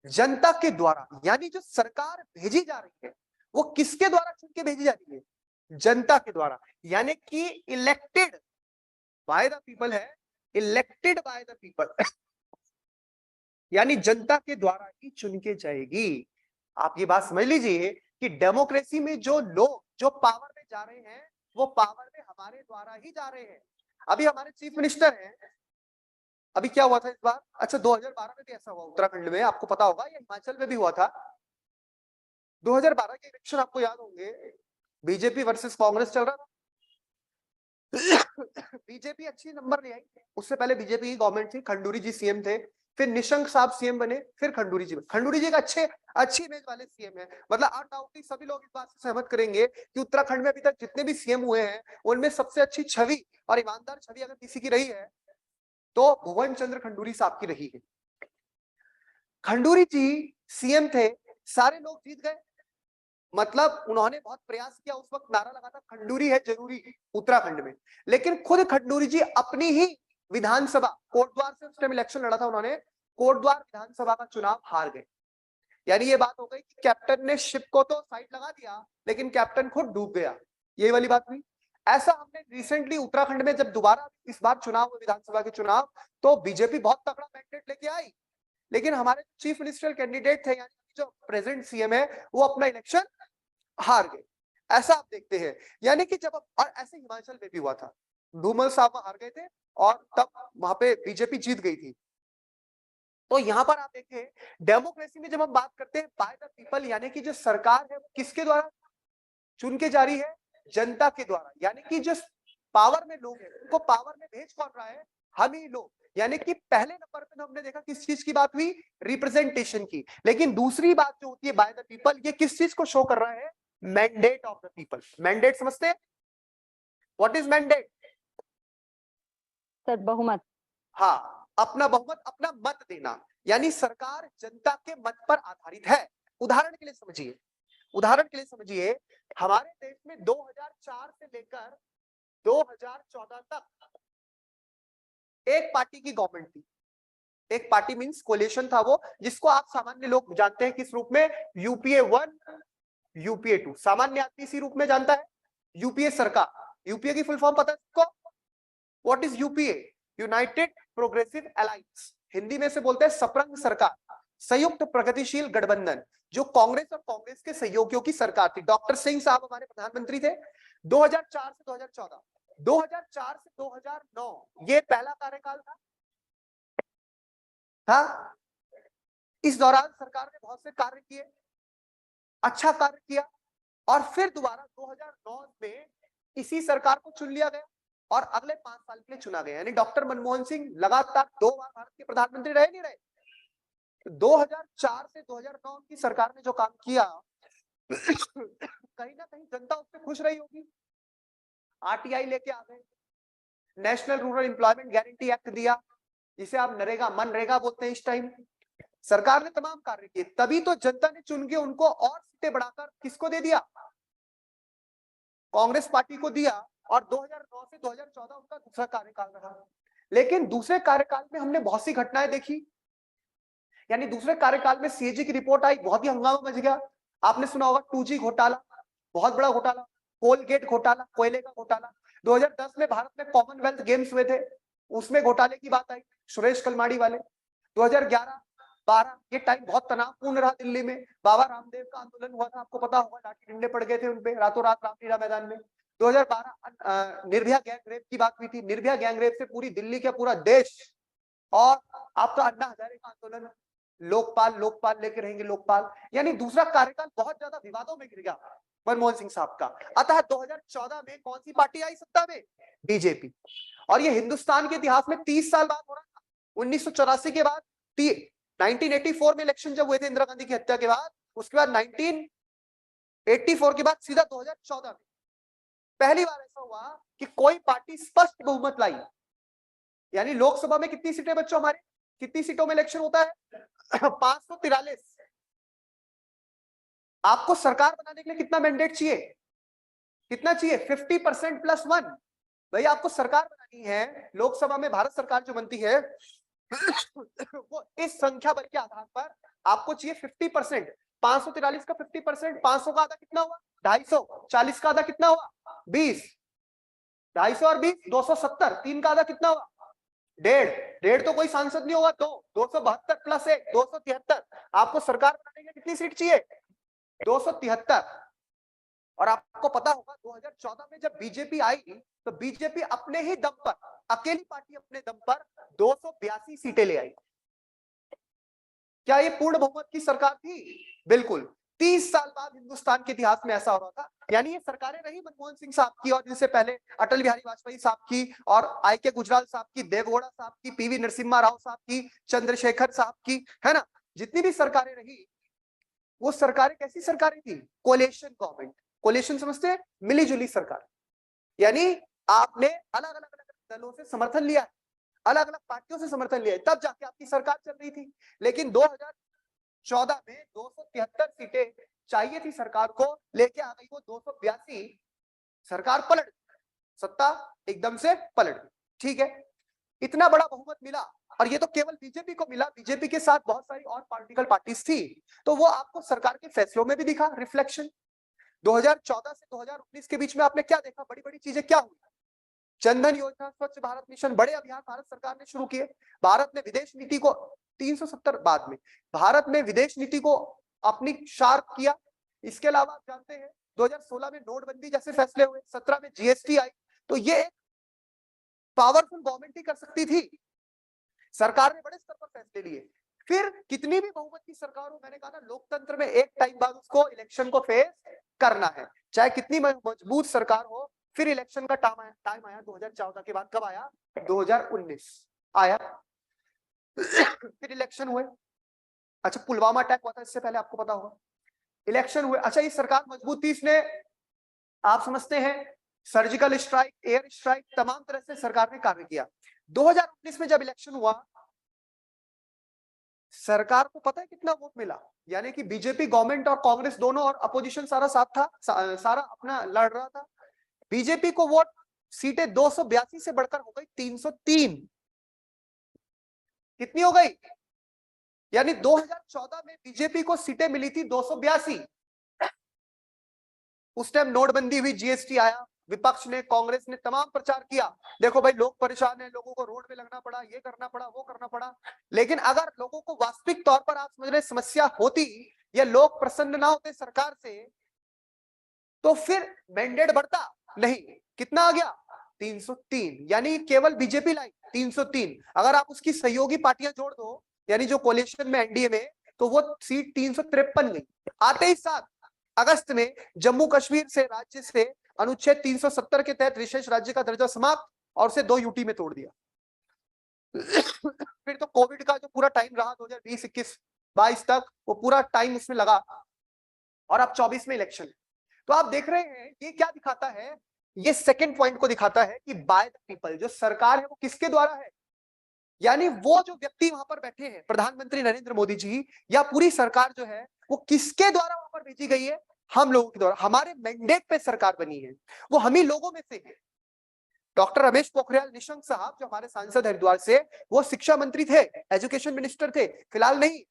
जनता के द्वारा, यानी जो सरकार भेजी जा रही है वो किसके द्वारा चुन के भेजी जा रही है? जनता के द्वारा, यानी कि इलेक्टेड बाय द पीपल है, इलेक्टेड बाय द पीपल यानी जनता के द्वारा ही चुन के जाएगी। आप ये बात समझ लीजिए कि डेमोक्रेसी में जो लोग जो पावर में जा रहे हैं वो पावर में हमारे द्वारा ही जा रहे हैं। अभी हमारे चीफ मिनिस्टर हैं, अभी क्या हुआ था इस बार? अच्छा 2012 में भी ऐसा हुआ उत्तराखंड में, आपको पता होगा, या हिमाचल में भी हुआ था। 2012 के इलेक्शन आपको याद होंगे, बीजेपी वर्सेस कांग्रेस चल रहा था। बीजेपी अच्छी नंबर ले आई, उससे पहले बीजेपी की गवर्नमेंट थी, खंडूरी जी सीएम थे, फिर निशंक साहब सीएम बने, फिर खंडूरी जी। खंडूरी जी का अच्छी इमेज वाले सीएम है, मतलब अनडाउटली सभी लोग इस बात से सहमत करेंगे कि उत्तराखंड में अभी तक जितने भी सीएम हुए हैं उनमें सबसे अच्छी छवि और ईमानदार छवि अगर किसी की रही है तो भुवन चंद्र खंडूरी साहब की रही है। खंडूरी जी सीएम थे, सारे लोग जीत गए, मतलब उन्होंने बहुत प्रयास किया, उस वक्त नारा लगा था खंडूरी है जरूरी उत्तराखंड में, लेकिन खुद खंडूरी जी अपनी ही विधानसभा कोटद्वार से उस टाइम इलेक्शन लड़ा था उन्होंने, कोटद्वार विधानसभा का चुनाव हार गए। यानी ये बात हो गई कि कैप्टन ने शिप को तो साइड लगा दिया लेकिन कैप्टन खुद डूब गया, ये वाली बात हुई। ऐसा हमने रिसेंटली उत्तराखंड में जब दोबारा इस बार चुनाव हुए विधानसभा के चुनाव, तो बीजेपी बहुत तगड़ा मैंडेट लेके आई, लेकिन हमारे चीफ मिनिस्टर कैंडिडेट थे यानी जो प्रेजेंट सीएम है वो अपना इलेक्शन हार गए। ऐसा आप देखते हैं, यानी कि जब और ऐसे हिमाचल में भी हुआ था, धूमल साहब हार गए थे और तब वहां पे बीजेपी जीत गई थी। तो यहाँ पर आप देखें डेमोक्रेसी में जब हम बात करते हैं बाय द पीपल, यानी कि जो सरकार है वो किसके द्वारा चुन के जारी है? जनता के द्वारा, यानी कि जो पावर में लोग हैं उनको पावर में भेज कौन रहा है? हम ही लोग। यानी कि पहले नंबर पे हमने देखा किस चीज की बात हुई? रिप्रेजेंटेशन की। लेकिन दूसरी बात जो होती है बाय द पीपल, ये किस चीज को शो कर रहा है? Mandate of the people. Mandate समझते हैं? What is mandate? सर बहुमत। हाँ, अपना बहुमत, अपना मत देना, यानी सरकार जनता के मत पर आधारित है। उदाहरण के लिए समझिए, उदाहरण के लिए समझिए, हमारे देश में 2004 से लेकर 2014 तक एक पार्टी की गवर्नमेंट थी। एक पार्टी मींस कोलिशन था वो, जिसको आप सामान्य लोग जानते हैं किस रूप में? UPA 1 UPA 2। सामान्य आदमी इसी रूप में जानता है यूपीए सरकार। यूपीए की फुल फॉर्म पता है इसको? What is UPA? United progressive alliance, Hindi में से बोलते हैं सप्रंग सरकार, संयुक्त प्रगतिशील गठबंधन, जो कांग्रेस और कांग्रेस के सहयोगियों की सरकार थी। डॉक्टर सिंह साहब हमारे प्रधानमंत्री थे 2004 से 2014। 2004 से 2009 ये पहला कार्यकाल था। इस दौरान सरकार ने बहुत से कार्य किए, अच्छा कार्य किया, और फिर दोबारा 2009 में इसी सरकार को चुन लिया गया और अगले 5 साल के लिए चुना गया। यानी डॉक्टर मनमोहन सिंह लगातार 2 बार भारत के प्रधानमंत्री रहे, नहीं रहे? 2004 से 2009 की सरकार ने जो काम किया कहीं ना कहीं जनता उस पर खुश रही होगी। आरटीआई लेके आ गए, national rural employment guarantee act दिया, जिसे आप नरेगा मनरेगा बोलते हैं। इस टाइम सरकार ने तमाम कार्य किए, तभी तो जनता ने चुन के उनको और सीटें बढ़ाकर किसको दे दिया? कांग्रेस पार्टी को दिया। और 2009 से 2014 उनका दूसरा कार्यकाल रहा। लेकिन दूसरे कार्यकाल में हमने बहुत सी घटनाएं देखी। यानी दूसरे कार्यकाल में सीएजी की रिपोर्ट आई, बहुत ही हंगामा मच गया। आपने सुना होगा 2G घोटाला, बहुत बड़ा घोटाला, कोलगेट घोटाला, कोयले का घोटाला। 2010 में भारत में कॉमनवेल्थ गेम्स हुए थे, उसमें घोटाले की बात आई, सुरेश कलमाड़ी वाले। 2011-12 ये टाइम बहुत तनावपूर्ण रहा दिल्ली में। बाबा रामदेव का आंदोलन हुआ था, आपको पता होगा, लाठी डंडे पड़ गए थे उनपे रातों रात रामलीला मैदान में। 2012 निर्भया गैंगरेप की बात हुई थी। निर्भया गैंगरेप से पूरी दिल्ली का पूरा देश, और आपका अन्ना हजारे का आंदोलन, लोकपाल लोकपाल लेके रहेंगे लोकपाल। यानी दूसरा कार्यकाल बहुत ज्यादा विवादों में गिर गया मनमोहन सिंह साहब का। अतः 2014 में कौन सी पार्टी आई सत्ता में? बीजेपी। और ये हिंदुस्तान के इतिहास में 30 साल बाद हो रहा था। 1984 के बाद 1984 में इलेक्शन जब हुए थे इंदिरा गांधी की हत्या के बाद, उसके बाद 1984 के बाद सीधा 2014 में पहली बार ऐसा हुआ कि कोई पार्टी स्पष्ट बहुमत लाई। यानी लोकसभा में कितनी सीटें बच्चों हमारे, कितनी सीटों में इलेक्शन होता है? 543। आपको सरकार बनाने के लिए कितना मैंडेट चाहिए? कितना चाहिए? 50% + 1। भाई आपको सरकार बनानी है, लोकसभा में भारत सरकार जो बनती है वो इस संख्या बल के आधार पर आपको चाहिए 50%। 543 का 50%, 500 का आधा कितना हुआ? 250। 40 का आधा कितना हुआ? 20। 250 और 20 270। 3 का आधा कितना हुआ? 1.5 तो कोई सांसद नहीं होगा। 272 + 1 273। आपको सरकार बनाने के लिए कितनी सीट चाहिए? 273। और आपको पता होगा 2014 में जब बीजेपी आई तो बीजेपी अपने ही दम पर, अकेली पार्टी अपने दम पर 282 सीटें ले आई। क्या ये पूर्ण बहुमत की सरकार थी? बिल्कुल। 30 साल बाद हिंदुस्तान के इतिहास में ऐसा हो रहा था। यानी ये सरकारें रही मनमोहन सिंह साहब की, और जिनसे पहले अटल बिहारी वाजपेयी साहब की, और आई.के. गुजराल साहब की, देवगौड़ा साहब की, पीवी नरसिम्हा राव साहब की, चंद्रशेखर साहब की, है ना? जितनी भी सरकारें रही, वो सरकारें कैसी सरकारें थी? Coalition government. कोलिशन समझते हैं? मिली जुली सरकार। यानी आपने अलग अलग दलों से समर्थन लिया, अलग अलग पार्टियों से समर्थन लिया, तब जाके आपकी सरकार चल रही थी। लेकिन 2014 में 273 सीटें चाहिए थी सरकार को, लेके आ गई वो 282। सरकार पलट, सत्ता एकदम से पलट गई। ठीक है, इतना बड़ा बहुमत मिला, और ये तो केवल बीजेपी को मिला। बीजेपी के साथ बहुत सारी और पॉलिटिकल पार्टीज थी, तो वो आपको सरकार के फैसलों में भी दिखा रिफ्लेक्शन। 2014 से 2019 के बीच में आपने क्या देखा? बड़ी बड़ी चीजें क्या हुई? जनधन योजना, स्वच्छ भारत मिशन, बड़े अभियान भारत सरकार ने शुरू किए। भारत ने विदेश नीति को 370 बाद में भारत में विदेश नीति को अपनी शार्प किया। इसके अलावा आप जानते हैं 2016 में नोटबंदी जैसे फैसले हुए, 17 में जीएसटी आई। तो ये एक पावरफुल गवर्नमेंट ही कर सकती थी। सरकार ने बड़े स्तर पर फैसले लिए। फिर कितनी भी बहुमत की सरकार हो, मैंने कहा ना, लोकतंत्र में एक टाइम बाद उसको इलेक्शन को फेस करना है, चाहे कितनी मजबूत सरकार हो। फिर इलेक्शन का टाइम आया 2014 के बाद। कब आया? 2019 आया। फिर इलेक्शन हुए। अच्छा, पुलवामा अटैक हुआ था, इससे पहले आपको पता होगा। इलेक्शन हुए। अच्छा, ये सरकार मजबूत थी, इसने आप समझते हैं सर्जिकल स्ट्राइक, एयर स्ट्राइक, तमाम तरह से सरकार ने कार्य किया। 2019 में जब इलेक्शन हुआ, सरकार को पता है कितना वोट मिला? यानी कि बीजेपी गवर्नमेंट और कांग्रेस दोनों, और अपोजिशन सारा साथ था, सारा अपना लड़ रहा था। बीजेपी को वोट सीटें 282 से बढ़कर हो गई 303। कितनी हो गई? यानी 2014 में बीजेपी को सीटें मिली थी 282। उस टाइम नोटबंदी हुई, जीएसटी आया, विपक्ष ने, कांग्रेस ने तमाम प्रचार किया, देखो भाई लोग परेशान हैं, लोगों को रोड पे लगना पड़ा, ये करना पड़ा, वो करना पड़ा। लेकिन अगर लोगों को वास्तविक तौर पर आप समझ रहे समस्या होती, या लोग प्रसन्न ना होते सरकार से, तो फिर मैंडेट बढ़ता नहीं। कितना आ गया? 303, यानी केवल बीजेपी लाई 303। अगर आप उसकी सहयोगी पार्टियां जोड़ दो, यानी जो कोलिशन में एनडीए में, तो वो सीट 353 गई। आते ही साथ अगस्त में जम्मू कश्मीर से राज्य से अनुच्छेद 370 के तहत विशेष राज्य का दर्जा समाप्त और उसे 2 यूटी में तोड़ दिया। फिर तो कोविड का जो पूरा टाइम रहा 2020, 21, 22 तक, वो पूरा टाइम उसमें लगा, और अब 24 में इलेक्शन। तो आप देख रहे हैं ये क्या दिखाता है, ये सेकंड पॉइंट को दिखाता है कि बाय द पीपल जो सरकार है वो किसके द्वारा है, यानी वो जो व्यक्ति वहां पर बैठे हैं, प्रधानमंत्री नरेंद्र मोदी जी या पूरी सरकार जो है वो किसके द्वारा वहां पर भेजी गई है, हम लोगों के द्वारा। हमारे मैंडेट पे सरकार बनी है, वो हम ही लोगों में से है। डॉक्टर रमेश पोखरियाल निशंक साहब जो हमारे सांसद हरिद्वार से, वो शिक्षा मंत्री थे, एजुकेशन मिनिस्टर थे, फिलहाल नहीं,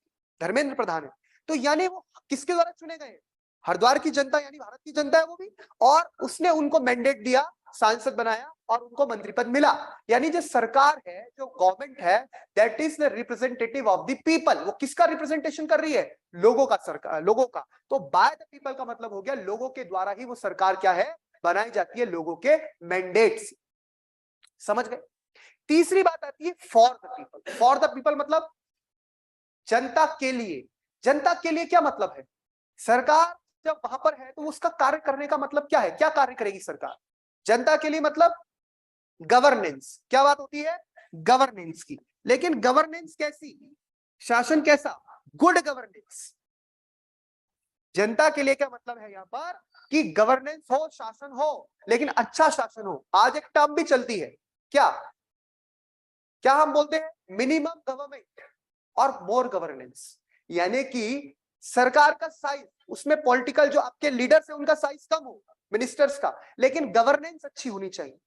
धर्मेंद्र प्रधान है। तो यानी वो किसके द्वारा चुने गए, हरिद्वार की जनता यानी भारत की जनता है वो भी, और उसने उनको मैंडेट दिया, सांसद बनाया और उनको मंत्री पद मिला। यानी जो सरकार है, जो गवर्नमेंट है, that is the representative of the people. वो किसका रिप्रेजेंटेशन कर रही है, लोगों का, सरकार लोगों का। तो बाय द पीपल का मतलब हो गया लोगों के द्वारा ही वो सरकार क्या है, बनाई जाती है, लोगों के मैंडेट्स। समझ गए। तीसरी बात आती है for the people. For the people मतलब जनता के लिए। जनता के लिए क्या मतलब है, सरकार जब वहां पर है तो उसका कार्य करने का मतलब क्या है, क्या कार्य करेगी सरकार जनता के लिए, मतलब गवर्नेंस। क्या बात होती है, गवर्नेंस की। लेकिन गवर्नेंस कैसी, शासन कैसा, गुड गवर्नेंस। जनता के लिए क्या मतलब है यहाँ पर कि गवर्नेंस हो, शासन हो, लेकिन अच्छा शासन हो। आज एक टर्म भी चलती है, क्या क्या हम बोलते हैं, मिनिमम गवर्नमेंट और मोर गवर्नेंस। यानी कि सरकार का साइज, उसमें पॉलिटिकल जो आपके लीडर्स है उनका साइज कम हो, मिनिस्टर्स का, लेकिन गवर्नेंस अच्छी होनी चाहिए,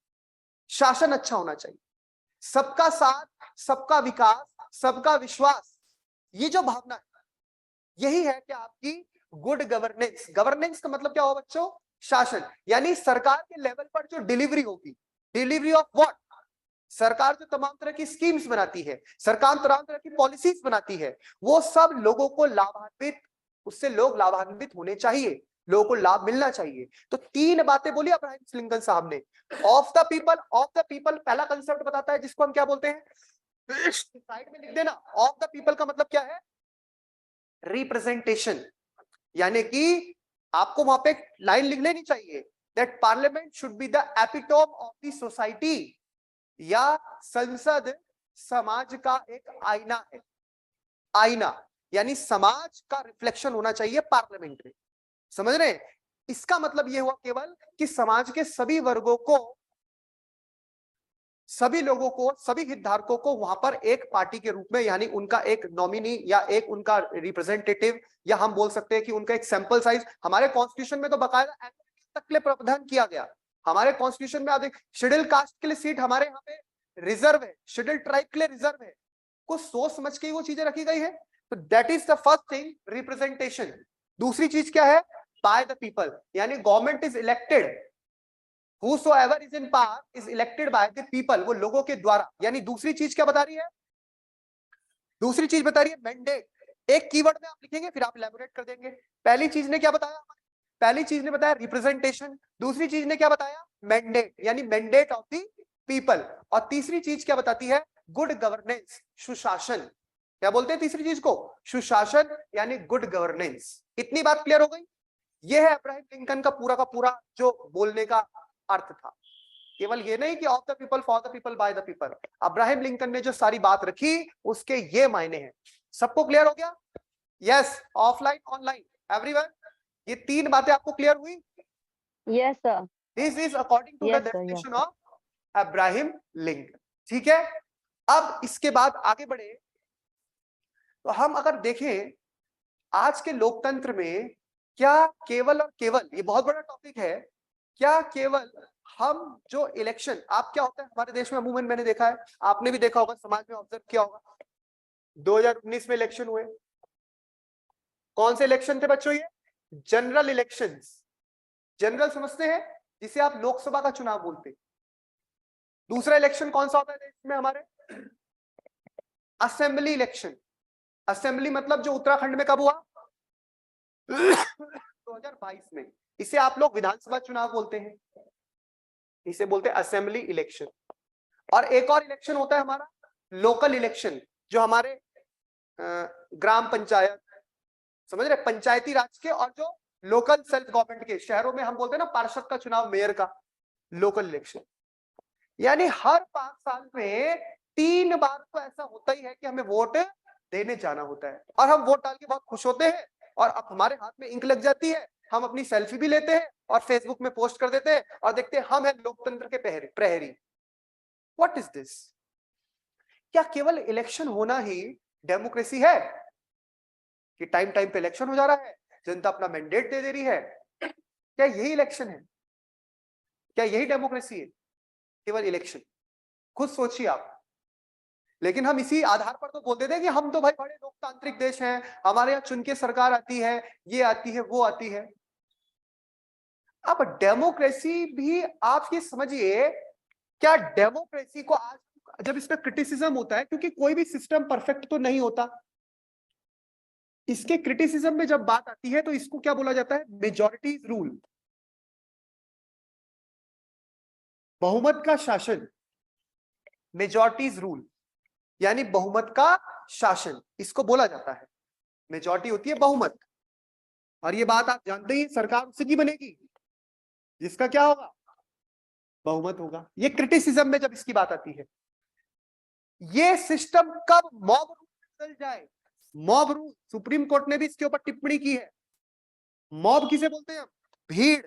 शासन अच्छा होना चाहिए, सबका साथ, सबका विकास, सबका विश्वास, ये जो भावना है, यही है कि आपकी गुड गवर्नेंस। गवर्नेंस का मतलब क्या हो बच्चों, शासन। यानी सरकार के लेवल पर जो डिलीवरी होगी, डिलीवरी ऑफ व्हाट, सरकार जो तमाम तरह की स्कीम्स बनाती है, सरकार तमाम तरह की पॉलिसीज बनाती है, वो सब लोगों को लाभान्वित, उससे लोग लाभान्वित होने चाहिए, लोगों को लाभ मिलना चाहिए। तो 3 बातें बोली अब्राहम लिंकन साहब ने, of the people. Of the people पहला कंसेप्ट बताता है जिसको हम क्या बोलते हैं, साइड में लिख देना, ऑफ द पीपल का मतलब क्या है, रिप्रेजेंटेशन। यानी कि आपको वहां पे लाइन लिख लेनी चाहिए, that parliament should be the epitome of the society, या संसद समाज का एक आईना है। आईना यानी समाज का रिफ्लेक्शन होना चाहिए पार्लियामेंट में। समझ रहे हैं, इसका मतलब यह हुआ केवल कि समाज के सभी वर्गों को, सभी लोगों को, सभी हितधारकों को वहां पर एक पार्टी के रूप में, यानी उनका एक नॉमिनी या एक उनका रिप्रेजेंटेटिव, या हम बोल सकते हैं कि उनका एक सैंपल साइज। हमारे कॉन्स्टिट्यूशन में तो बकायदा तक के लिए प्रावधान किया गया। हमारे कॉन्स्टिट्यूशन में आप देख, शेड्यूल कास्ट के लिए सीट हमारे यहाँ पे रिजर्व है, शेड्यूल ट्राइब के लिए रिजर्व है, कुछ सोच समझ के वो चीजें रखी गई है। तो that is the first thing, representation. दूसरी चीज क्या है, बाय द पीपल, यानी government is elected, whosoever is in power is elected by the people, वो लोगों के द्वारा। यानी दूसरी चीज क्या बता रही है, दूसरी चीज बता रही है मैंडेट। एक कीवर्ड में आप लिखेंगे फिर आप इलैबोरेट कर देंगे। पहली चीज ने क्या बताया, पहली चीज ने बताया रिप्रेजेंटेशन, दूसरी चीज ने क्या बताया, मैंडेट, यानी मैंडेट ऑफ द पीपल, और तीसरी चीज क्या बताती है, गुड गवर्नेंस, सुशासन। क्या बोलते हैं तीसरी चीज को, सुशासन यानी गुड गवर्नेंस। इतनी बात क्लियर हो गई। यह है अब्राहम लिंकन का पूरा जो बोलने का अर्थ था। केवल ये नहीं कि of the people, for the people, bye the people. Abraham Lincoln ने जो सारी बात रखी उसके ये मायने हैं। सबको क्लियर हो गया, यस, ऑफलाइन ऑनलाइन एवरीवन, ये 3 बातें आपको क्लियर हुई, yes sir, this is according to the Yes, sir, definition of Abraham Lincoln. ठीक है, अब इसके बाद आगे बढ़े तो हम अगर देखें आज के लोकतंत्र में, क्या केवल और केवल, ये बहुत बड़ा टॉपिक है, क्या केवल हम जो इलेक्शन, आप क्या होता है हमारे देश में अमूमन, मैंने देखा है, आपने भी देखा होगा, समाज में ऑब्जर्व किया होगा, 2019 में इलेक्शन हुए। कौन से इलेक्शन थे बच्चों, ये जनरल इलेक्शंस। जनरल समझते हैं, जिसे आप लोकसभा का चुनाव बोलते हैं। दूसरा इलेक्शन कौन सा होता है देश में हमारे, असेंबली इलेक्शन। असेंबली मतलब जो उत्तराखंड में कब हुआ 2022 में, इसे आप लोग विधानसभा चुनाव बोलते हैं। इसे बोलते हैं असेंबली इलेक्शन। और एक और इलेक्शन होता है हमारा लोकल इलेक्शन, जो हमारे ग्राम पंचायत, समझ रहे, पंचायती राज के, और जो लोकल सेल्फ गवर्नमेंट के, शहरों में हम बोलते हैं ना पार्षद का चुनाव, मेयर का, लोकल इलेक्शन। यानी हर 5 साल में 3 बार तो ऐसा होता ही है कि हमें वोट देने जाना होता है, और हम वोट डाल के बहुत खुश होते हैं, और अब हमारे हाथ में इंक लग जाती है, हम अपनी सेल्फी भी लेते हैं और फेसबुक में पोस्ट कर देते हैं, और देखते हैं हम हैं लोकतंत्र के प्रहरी। What is this? क्या केवल इलेक्शन होना ही डेमोक्रेसी है कि टाइम टाइम पे इलेक्शन हो जा रहा है, जनता अपना मैंडेट दे रही है? क्या यही इलेक्शन है? क्या यही डेमोक्रेसी है? केवल इलेक्शन? खुद सोचिए आप। लेकिन हम इसी आधार पर तो बोल देते हैं कि हम तो भाई बड़े लोकतांत्रिक देश हैं, हमारे यहाँ चुन के सरकार आती है, ये आती है, वो आती है। अब डेमोक्रेसी भी आप ये समझिए, क्या डेमोक्रेसी को आज जब इसमें क्रिटिसिज्म होता है, क्योंकि कोई भी सिस्टम परफेक्ट तो नहीं होता, इसके क्रिटिसिज्म में जब बात आती है तो इसको क्या बोला जाता है? मेजॉरिटीज रूल, बहुमत का शासन, मेजॉरिटीज रूल, यानी बहुमत का शासन, इसको बोला जाता है। मेजॉरिटी होती है बहुमत, और ये बात आप जानते ही, सरकार उसी की बनेगी जिसका क्या होगा? बहुमत होगा। ये क्रिटिसिज्म में जब इसकी बात आती है, ये सिस्टम कब मॉब रूल बदल जाए? मॉब रूल, सुप्रीम कोर्ट ने भी इसके ऊपर टिप्पणी की है। मॉब किसे बोलते हैं? भीड़।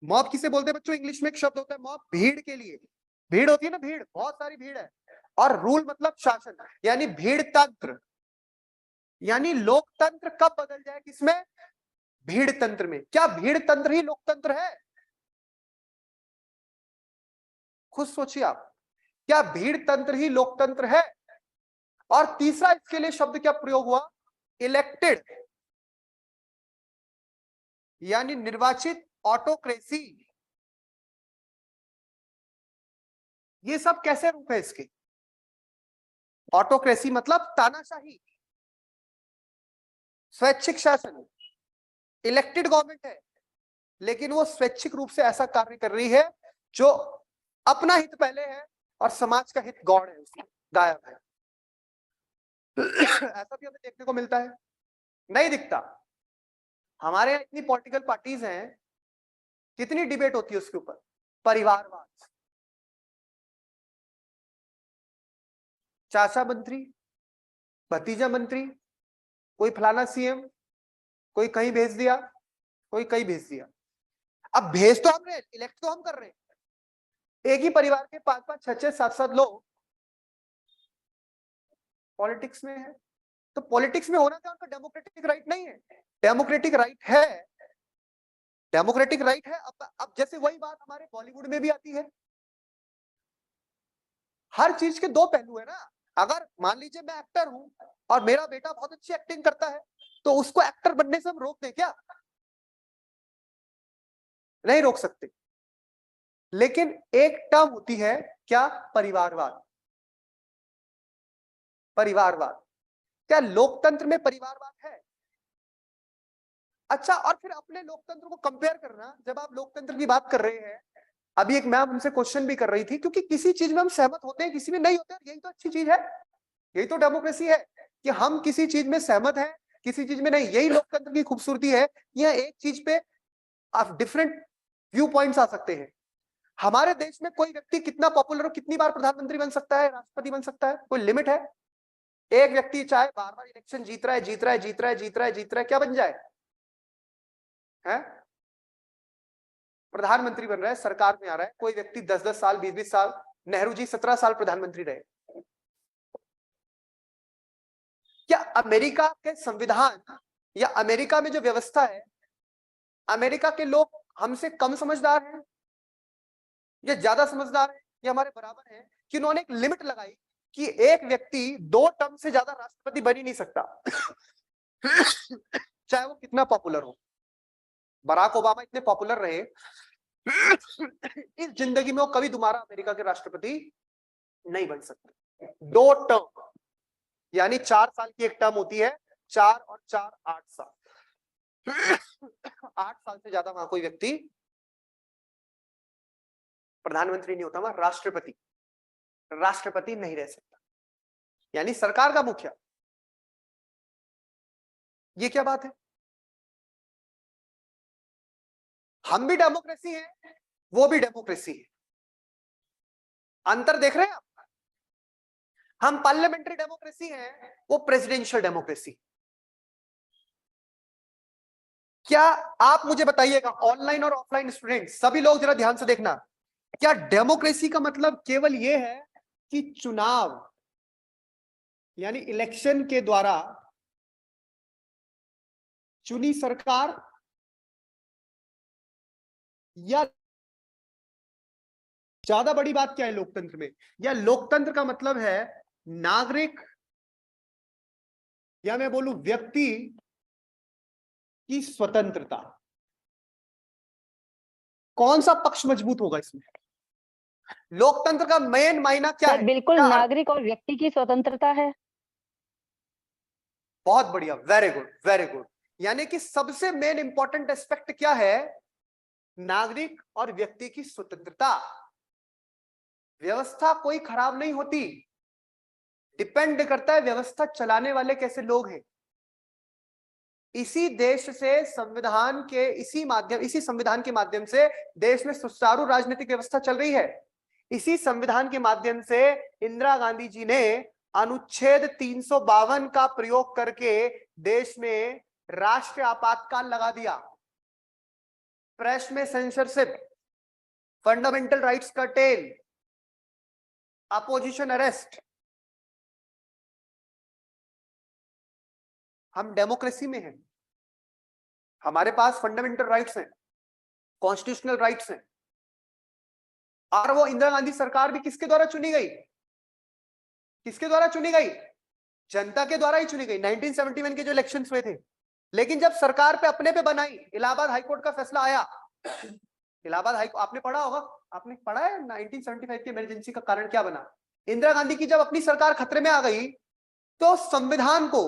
मॉब किसे बोलते हैं बच्चों? इंग्लिश में एक शब्द होता है मॉब, भीड़ के लिए। भीड़ होती है ना, भीड़, बहुत सारी भीड़ है, और रूल मतलब शासन, यानी भीड़ तंत्र। यानी लोकतंत्र कब बदल जाए? किसमें? भीड़ तंत्र में। क्या भीड़ तंत्र ही लोकतंत्र है? खुद सोचिए आप, क्या भीड़ तंत्र ही लोकतंत्र है? और तीसरा इसके लिए शब्द क्या प्रयोग हुआ? इलेक्टेड, यानी निर्वाचित ऑटोक्रेसी। ये सब कैसे रूप है इसके? ऑटोक्रेसी मतलब तानाशाही, स्वैच्छिक शासन। इलेक्टेड गवर्नमेंट है, लेकिन वो स्वैच्छिक रूप से ऐसा कार्य कर रही है जो अपना हित पहले है और समाज का हित गौड़ है, उसमें गायब है। ऐसा भी हमें देखने को मिलता है? नहीं दिखता। हमारे यहाँ इतनी पॉलिटिकल पार्टीज हैं, कितनी डिबेट होती है उसके ऊपर? परिवारवाद, चाचा मंत्री, भतीजा मंत्री, कोई फलाना सीएम, कोई कहीं भेज दिया, कोई कहीं भेज दिया। अब भेज तो हम रहे, इलेक्ट तो हम कर रहे हैं। एक ही परिवार के 5-5, 6-6, 7-7 लोग पॉलिटिक्स में है। तो पॉलिटिक्स में होना क्या उनका डेमोक्रेटिक राइट नहीं है? डेमोक्रेटिक राइट है, डेमोक्रेटिक राइट है। अब जैसे वही बात हमारे बॉलीवुड में भी आती है। हर चीज के 2 पहलू है ना। अगर मान लीजिए मैं एक्टर हूं और मेरा बेटा बहुत अच्छी एक्टिंग करता है, तो उसको एक्टर बनने से हम रोक दें क्या? नहीं रोक सकते। लेकिन एक टर्म होती है क्या? परिवारवाद। परिवारवाद, क्या लोकतंत्र में परिवारवाद है? अच्छा, और फिर अपने लोकतंत्र को कंपेयर करना, जब आप लोकतंत्र की बात कर रहे हैं, अभी एक मैम हमसे क्वेश्चन भी कर रही थी, क्योंकि किसी चीज में हम सहमत होते हैं, किसी में नहीं होते, यही तो अच्छी चीज है, यही तो डेमोक्रेसी है कि हम किसी चीज में सहमत हैं, किसी चीज में नहीं। यही लोकतंत्र की खूबसूरती है, यह एक चीज पे आप डिफरेंट व्यू पॉइंट्स आ सकते हैं। हमारे देश में कोई व्यक्ति कितना पॉपुलर हो, कितनी बार प्रधानमंत्री बन सकता है, राष्ट्रपति बन सकता है? कोई लिमिट है? एक व्यक्ति चाहे बार-बार इलेक्शन जीत रहा है, जीत रहा है, जीत रहा है, जीत रहा है, जीत रहा है, क्या बन जाए? है प्रधानमंत्री बन रहा है, सरकार में आ रहा है। कोई व्यक्ति 10-10 साल, 20-20 साल, नेहरू जी 17 साल प्रधानमंत्री रहे। क्या अमेरिका के संविधान या अमेरिका में जो व्यवस्था है, अमेरिका के लोग हमसे कम समझदार हैं या ज्यादा समझदार हैं या हमारे बराबर हैं? कि उन्होंने एक लिमिट लगाई कि एक व्यक्ति 2 टर्म से ज्यादा राष्ट्रपति बन ही नहीं सकता, चाहे वो कितना पॉपुलर हो। बराक ओबामा इतने पॉपुलर रहे, इस जिंदगी में वो कभी दोबारा अमेरिका के राष्ट्रपति नहीं बन सकते। 2 टर्म, यानी 4 साल की एक टर्म होती है, 4 और 4 8 साल। 8 साल से ज्यादा वहां कोई व्यक्ति प्रधानमंत्री नहीं होता, वहां राष्ट्रपति, राष्ट्रपति नहीं रह सकता, यानी सरकार का मुखिया। ये क्या बात है? हम भी डेमोक्रेसी है, वो भी डेमोक्रेसी है। अंतर देख रहे हैं आप? हम पार्लियामेंट्री डेमोक्रेसी है, वो प्रेसिडेंशियल डेमोक्रेसी। क्या आप मुझे बताइएगा, ऑनलाइन और ऑफलाइन स्टूडेंट सभी लोग जरा ध्यान से देखना, क्या डेमोक्रेसी का मतलब केवल यह है कि चुनाव यानी इलेक्शन के द्वारा चुनी सरकार, या ज्यादा बड़ी बात क्या है लोकतंत्र में? या लोकतंत्र का मतलब है नागरिक, या मैं बोलूं व्यक्ति की स्वतंत्रता? कौन सा पक्ष मजबूत होगा इसमें? लोकतंत्र का मेन मायना क्या है? बिल्कुल क्या? नागरिक और व्यक्ति की स्वतंत्रता है। बहुत बढ़िया, वेरी गुड, वेरी गुड। यानी कि सबसे मेन इंपॉर्टेंट एस्पेक्ट क्या है? नागरिक और व्यक्ति की स्वतंत्रता। व्यवस्था कोई खराब नहीं होती, डिपेंड करता है व्यवस्था चलाने वाले कैसे लोग हैं। इसी देश से संविधान के इसी संविधान के माध्यम से देश में सुचारू राजनीतिक व्यवस्था चल रही है। इसी संविधान के माध्यम से इंदिरा गांधी जी ने अनुच्छेद 352 का प्रयोग करके देश में राष्ट्रीय आपातकाल लगा दिया। प्रेस में censorship, fundamental rights cartel, opposition arrest. हम डेमोक्रेसी में हैं, हमारे पास फंडामेंटल राइट्स हैं, कॉन्स्टिट्यूशनल राइट्स हैं। और वो इंदिरा गांधी सरकार भी किसके द्वारा चुनी गई? किसके द्वारा चुनी गई? जनता के द्वारा ही चुनी गई। 1971 के जो इलेक्शंस हुए थे। लेकिन जब सरकार पे अपने पे बनाई, इलाहाबाद हाईकोर्ट का फैसला आया। इलाहाबाद हाईकोर्ट आपने पढ़ा होगा, आपने पढ़ा है 1975 की इमरजेंसी का कारण क्या बना? इंदिरा गांधी की जब अपनी सरकार खतरे में आ गई तो संविधान को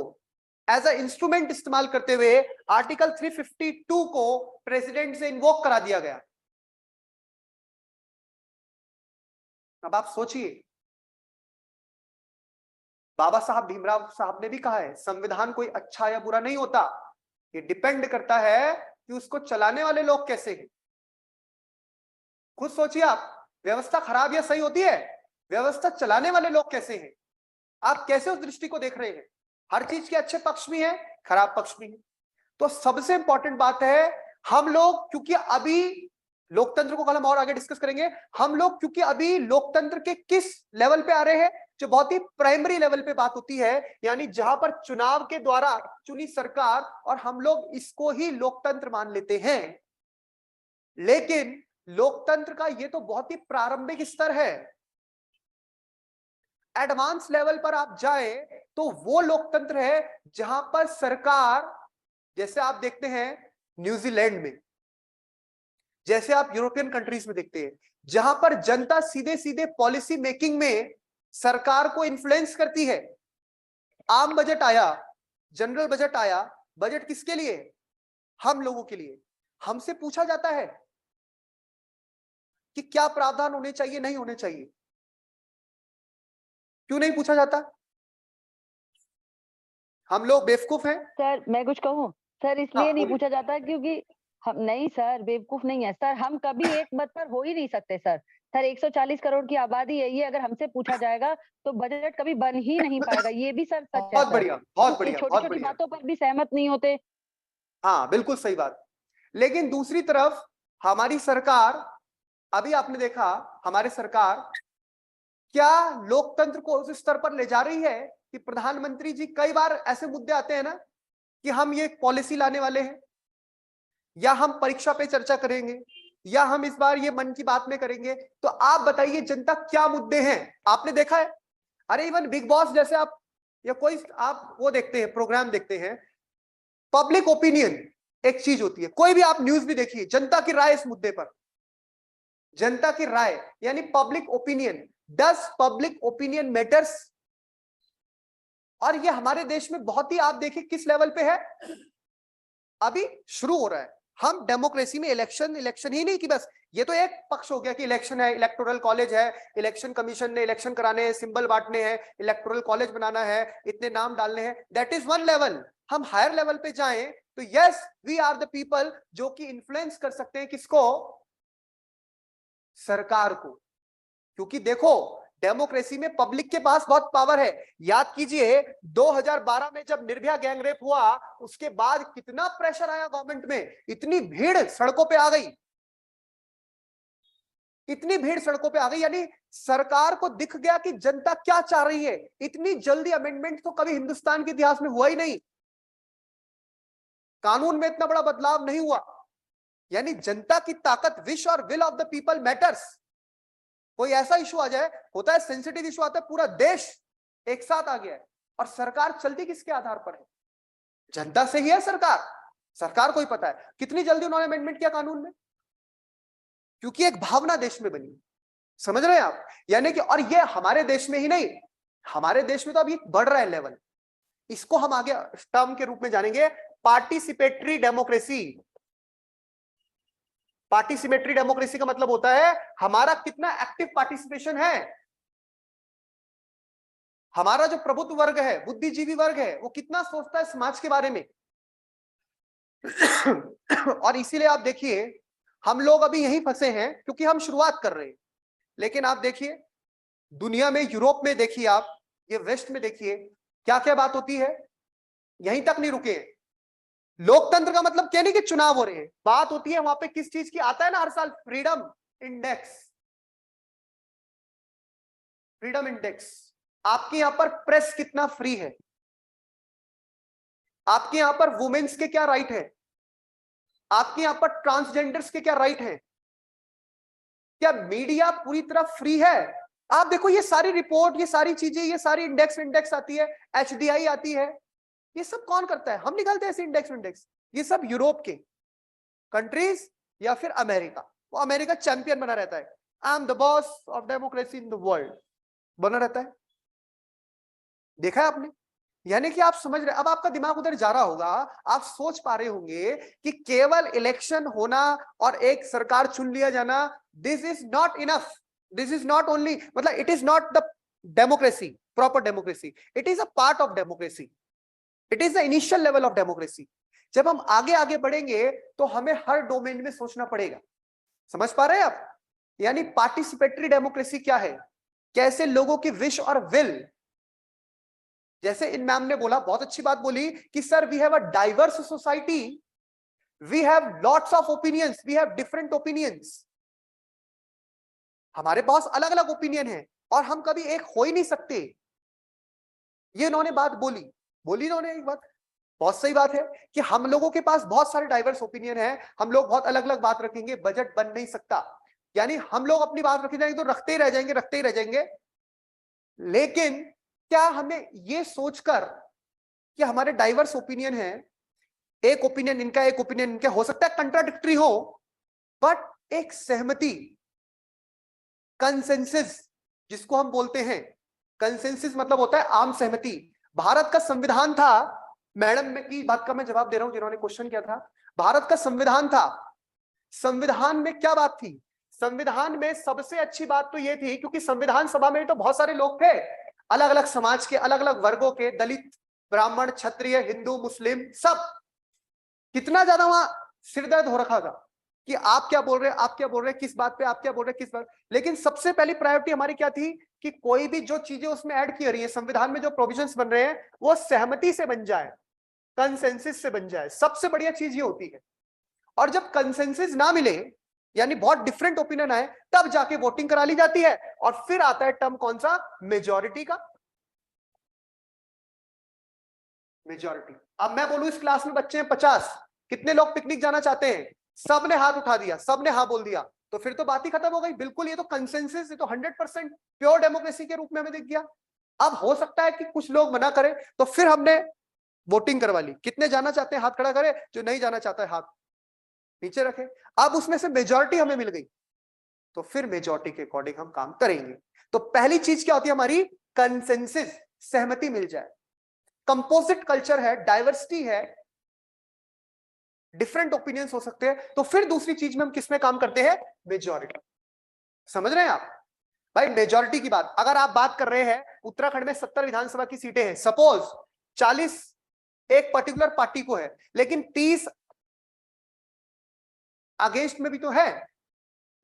एज अ इंस्ट्रूमेंट इस्तेमाल करते हुए आर्टिकल 352 को प्रेसिडेंट से इन्वोक करा दिया गया। अब आप सोचिए, बाबा साहब भीमराव साहब ने भी कहा है संविधान कोई अच्छा या बुरा नहीं होता, ये डिपेंड करता है कि उसको चलाने वाले लोग कैसे हैं। खुद सोचिए आप, व्यवस्था खराब या सही होती है, व्यवस्था चलाने वाले लोग कैसे हैं। आप कैसे उस दृष्टि को देख रहे हैं? हर चीज के अच्छे पक्ष भी हैं, खराब पक्ष भी हैं। तो सबसे इंपॉर्टेंट बात है, हम लोग क्योंकि अभी लोकतंत्र को कल हम और आगे डिस्कस करेंगे, हम लोग क्योंकि अभी लोकतंत्र के किस लेवल पे आ रहे हैं, जो बहुत ही प्राइमरी लेवल पे बात होती है, यानी जहां पर चुनाव के द्वारा चुनी सरकार, और हम लोग इसको ही लोकतंत्र मान लेते हैं। लेकिन लोकतंत्र का ये तो बहुत ही प्रारंभिक स्तर है। एडवांस लेवल पर आप जाए तो वो लोकतंत्र है जहां पर सरकार, जैसे आप देखते हैं न्यूजीलैंड में, जैसे आप यूरोपियन कंट्रीज में देखते हैं, जहां पर जनता सीधे सीधे पॉलिसी मेकिंग में सरकार को इन्फ्लुएंस करती है। आम बजट आया, जनरल बजट आया, बजट किसके लिए? हम लोगों के लिए। हमसे पूछा जाता है कि क्या प्रावधान होने चाहिए, नहीं होने चाहिए। क्यों नहीं पूछा जाता? हम लोग बेवकूफ हैं? सर मैं कुछ कहूं? सर इसलिए नहीं पूछा जाता क्योंकि हम नहीं सर, बेवकूफ नहीं है सर, हम कभी एक मत पर हो ही नहीं सकते सर। सर 140 करोड़ की आबादी है, ये अगर हमसे पूछा जाएगा तो बजट कभी बन ही नहीं पाएगा, ये भी सर सच है। बहुत बढ़िया, बहुत बढ़िया, छोटी बहुत छोटी बढ़िया। बातों पर भी सहमत नहीं होते। हाँ बिल्कुल सही बात। लेकिन दूसरी तरफ हमारी सरकार, अभी आपने देखा हमारी सरकार क्या लोकतंत्र को उस स्तर पर ले जा रही है कि प्रधानमंत्री जी, कई बार ऐसे मुद्दे आते हैं ना कि हम ये पॉलिसी लाने वाले हैं, या हम परीक्षा पे चर्चा करेंगे, या हम इस बार ये मन की बात में करेंगे। तो आप बताइए जनता क्या मुद्दे हैं? आपने देखा है, अरे इवन बिग बॉस जैसे आप या कोई आप वो देखते हैं, प्रोग्राम देखते हैं, पब्लिक ओपिनियन एक चीज होती है। कोई भी आप न्यूज भी देखिए, जनता की राय इस मुद्दे पर, जनता की राय यानी public opinion. Does public opinion matters? और ये हमारे देश में बहुत ही आप देखिए किस लेवल पे है, अभी शुरू हो रहा है। हम डेमोक्रेसी में इलेक्शन ही नहीं कि बस ये तो एक पक्ष हो गया कि इलेक्शन है, इलेक्टोरल कॉलेज है, इलेक्शन कमीशन ने इलेक्शन कराने हैं, सिंबल बांटने हैं, इलेक्टोरल कॉलेज बनाना है, इतने नाम डालने हैं, दैट इज वन लेवल। हम हायर लेवल पे जाएं तो yes we are the people जो कि इन्फ्लुएंस कर सकते हैं किसको, सरकार को। क्योंकि देखो डेमोक्रेसी में पब्लिक के पास बहुत पावर है। याद कीजिए 2012 में जब निर्भया गैंगरेप हुआ उसके बाद कितना प्रेशर आया गवर्नमेंट में, इतनी भीड़ सड़कों पे आ गई, इतनी भीड़ सड़कों पे आ गई, यानी सरकार को दिख गया कि जनता क्या चाह रही है। इतनी जल्दी अमेंडमेंट तो कभी हिंदुस्तान के इतिहास में हुआ ही नहीं, कानून में इतना बड़ा बदलाव नहीं हुआ। यानी जनता की ताकत, विश और will of the people matters. कोई ऐसा इशू आ जाए, होता है सेंसिटिव इशू आता है, पूरा देश एक साथ आ गया है, और सरकार चलती किसके आधार पर है, जनता से ही है सरकार। सरकार को ही पता है कितनी जल्दी उन्होंने अमेंडमेंट किया कानून में, क्योंकि एक भावना देश में बनी। समझ रहे हैं आप? यानी कि, और ये हमारे देश में ही नहीं, हमारे देश में तो अभी बढ़ रहा है लेवल। इसको हम आगे टर्म के रूप में जानेंगे, पार्टिसिपेटरी डेमोक्रेसी। पार्टिसिपेटरी डेमोक्रेसी का मतलब होता है हमारा कितना एक्टिव पार्टिसिपेशन है, हमारा जो प्रभुत्व वर्ग है, बुद्धिजीवी वर्ग है, वो कितना सोचता है समाज के बारे में। और इसीलिए आप देखिए हम लोग अभी यहीं फंसे हैं क्योंकि हम शुरुआत कर रहे हैं। लेकिन आप देखिए दुनिया में, यूरोप में देखिए आप, ये वेस्ट में देखिए क्या क्या बात होती है। यहीं तक नहीं रुके, लोकतंत्र का मतलब क्या नहीं कि चुनाव हो रहे हैं, बात होती है वहां पे किस चीज की आता है ना हर साल, फ्रीडम इंडेक्स। फ्रीडम इंडेक्स, आपके यहां पर प्रेस कितना फ्री है, आपके यहां पर वुमेन्स के क्या राइट है, आपके यहां पर ट्रांसजेंडर्स के क्या राइट है, क्या मीडिया पूरी तरह फ्री है। आप देखो ये सारी रिपोर्ट, ये सारी चीजें, ये सारी इंडेक्स आती है, HDI आती है, ये सब कौन करता है? हम निकालते हैं ऐसे इंडेक्स। ये सब यूरोप के कंट्रीज या फिर अमेरिका। वो अमेरिका चैंपियन बना रहता है, I am the boss of democracy in the world बना रहता है। देखा है आपने? यानी कि आप समझ रहे, अब आपका दिमाग उधर जा रहा होगा, आप सोच पा रहे होंगे कि केवल इलेक्शन होना और एक सरकार चुन लिया जाना, this is not enough, this is not only, मतलब it is not the democracy, proper democracy, it is a part of democracy, it is the initial level of democracy. जब हम आगे आगे बढ़ेंगे तो हमें हर डोमेन में सोचना पड़ेगा। समझ पा रहे हैं आप? यानी पार्टिसिपेटरी डेमोक्रेसी क्या है, कैसे लोगों की विश और विल, जैसे इन मैम ने बोला, बहुत अच्छी बात बोली कि sir we have a diverse society, we have lots of opinions, we have different opinions. हमारे पास अलग अलग ओपिनियन है और हम कभी एक हो ही नहीं सकते। ये इन्होंने बात बोली इन्होंने एक बात, बहुत सही बात है कि हम लोगों के पास बहुत सारे डाइवर्स ओपिनियन है, हम लोग बहुत अलग अलग बात रखेंगे, बजट बन नहीं सकता। यानी हम लोग अपनी बात रखे जाएंगे तो रखते ही रह जाएंगे। लेकिन क्या हमें ये सोचकर कि हमारे डाइवर्स ओपिनियन है, एक ओपिनियन इनका एक ओपिनियन इनका, हो सकता है कंट्राडिक्टरी हो, बट एक सहमति, कंसेंसस जिसको हम बोलते हैं, कंसेंसस मतलब होता है आम सहमति। भारत का संविधान था, मैडम की बात का मैं जवाब दे रहा हूं जिन्होंने क्वेश्चन किया था, भारत का संविधान था, संविधान में क्या बात थी, संविधान में सबसे अच्छी बात तो यह थी क्योंकि संविधान सभा में तो बहुत सारे लोग थे, अलग अलग समाज के, अलग अलग वर्गों के, दलित, ब्राह्मण, क्षत्रिय, हिंदू, मुस्लिम, सब। कितना ज्यादा वहां सिरदर्द हो रखा था कि आप क्या बोल रहे हैं, आप क्या बोल रहे हैं, किस बात पे आप क्या बोल रहे हैं, किस बात। लेकिन सबसे पहली प्रायोरिटी हमारी क्या थी कि कोई भी जो चीजें उसमें ऐड की रही है, संविधान में जो प्रोविजंस बन रहे हैं वो सहमति से बन जाए, कंसेंसस से बन जाए। सबसे बढ़िया चीज ये होती है। और जब कंसेंसस ना मिले, यानी बहुत डिफरेंट ओपिनियन आए, तब जाके वोटिंग करा ली जाती है और फिर आता है टर्म कौन सा, मेजॉरिटी का। मेजॉरिटी। अब मैं बोलूं इस क्लास में बच्चे हैं 50, कितने लोग पिकनिक जाना चाहते हैं, सबने हाथ उठा दिया, सबने हाँ बोल दिया, तो फिर तो बात ही खत्म हो गई। बिल्कुल, ये तो कंसेंसस, ये तो 100% प्योर डेमोक्रेसी के रूप में हमें दिख गया। अब हो सकता है कि कुछ लोग मना करें, तो फिर हमने वोटिंग करवा ली, कितने जाना चाहते हैं हाथ खड़ा करें, जो नहीं जाना चाहता है हाथ नीचे रखे। अब उसमें से मेजॉरिटी हमें मिल गई, तो फिर मेजॉरिटी के अकॉर्डिंग हम काम करेंगे। तो पहली चीज क्या होती है हमारी, कंसेंसस, सहमति मिल जाए। कंपोजिट कल्चर है, डाइवर्सिटी है, डिफरेंट ओपिनियंस हो सकते हैं। तो फिर दूसरी चीज में हम किस में काम करते हैं? मेजॉरिटी। समझ रहे हैं आप भाई? मेजॉरिटी की बात, अगर आप बात कर रहे हैं उत्तराखंड में 70 विधानसभा की सीटें हैं, सपोज 40 एक पर्टिकुलर पार्टी को है, लेकिन 30 अगेंस्ट में भी तो है,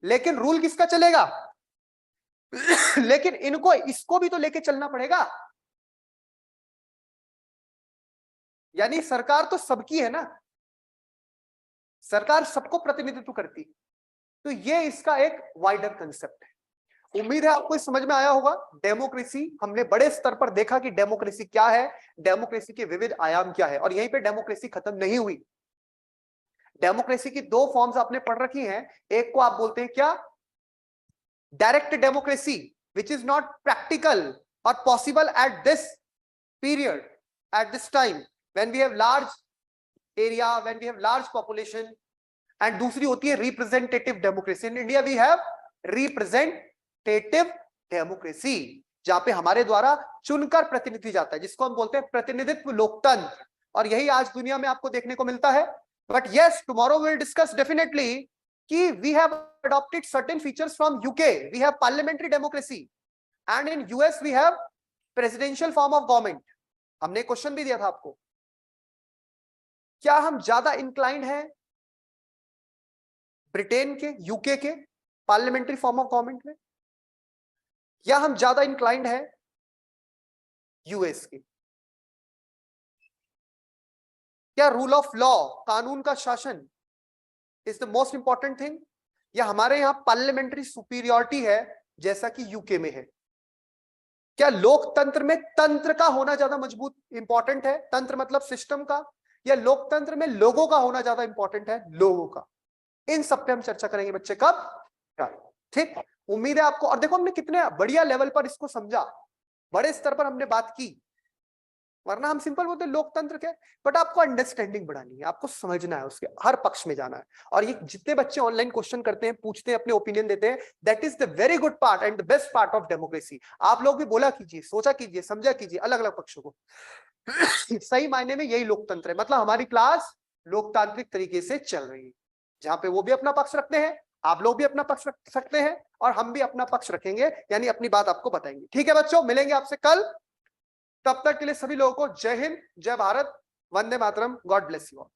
लेकिन रूल किसका चलेगा? लेकिन इनको इसको भी तो लेके चलना पड़ेगा, यानी सरकार तो सबकी है ना, सरकार सबको प्रतिनिधित्व करती। तो ये इसका एक वाइडर कंसेप्ट है। उम्मीद है आपको समझ में आया होगा। डेमोक्रेसी हमने बड़े स्तर पर देखा कि डेमोक्रेसी क्या है, डेमोक्रेसी के विविध आयाम क्या है, और यहीं पे डेमोक्रेसी खत्म नहीं हुई। डेमोक्रेसी की दो फॉर्म्स आपने पढ़ रखी हैं। एक को आप बोलते हैं क्या? Direct democracy, which is not practical और possible at this period, at this time when we have large area, when we have large population. And दूसरी होती है representative democracy. In India we have representative democracy, जहां पे हमारे द्वारा चुनकर प्रतिनिधि जाता है, जिसको हम बोलते हैं प्रतिनिधित्व लोकतंत्र। और यही आज दुनिया में आपको देखने को मिलता है। But yes, tomorrow will discuss definitely कि we have adopted certain features from UK. We have parliamentary democracy and in US we have presidential form of government. हमने क्वेश्चन भी दिया था आपको, क्या हम ज्यादा इंक्लाइंड हैं ब्रिटेन के, यूके के पार्लियामेंट्री फॉर्म ऑफ गवर्नमेंट में, या हम ज्यादा इंक्लाइंड हैं यूएस के? क्या रूल ऑफ लॉ, कानून का शासन is the most important thing, या हमारे यहां पार्लियामेंट्री सुपीरियरिटी है जैसा कि यूके में है? क्या लोकतंत्र में तंत्र का होना ज्यादा मजबूत इंपॉर्टेंट है, तंत्र मतलब सिस्टम का, या लोकतंत्र में लोगों का होना ज्यादा इंपॉर्टेंट है, लोगों का? इन सब पे हम चर्चा करेंगे बच्चे, कब? ठीक, उम्मीद है आपको। और देखो हमने कितने बढ़िया लेवल पर इसको समझा, बड़े स्तर पर हमने बात की। वरना हम सिंपल बोलते लोकतंत्र क्या, बट आपको अंडरस्टैंडिंग बढ़ानी है, आपको समझना है, उसके हर पक्ष में जाना है। और ये जितने बच्चे ऑनलाइन क्वेश्चन करते हैं, पूछते हैं, अपने ओपिनियन देते हैं, that is the very good part and the best part of democracy. आप लोग भी बोला कीजिए, सोचा कीजिए, समझा कीजिए अलग अलग पक्षों को। सही मायने में यही लोकतंत्र है, मतलब हमारी क्लास लोकतांत्रिक तरीके से चल रही है, जहां पे वो भी अपना पक्ष रखते हैं, आप लोग भी अपना पक्ष रख सकते हैं, और हम भी अपना पक्ष रखेंगे, यानी अपनी बात आपको बताएंगे। ठीक है बच्चों, मिलेंगे आपसे कल। तब तक के लिए सभी लोगों को जय हिंद, जय Bharat, Vande Mataram, God bless you all.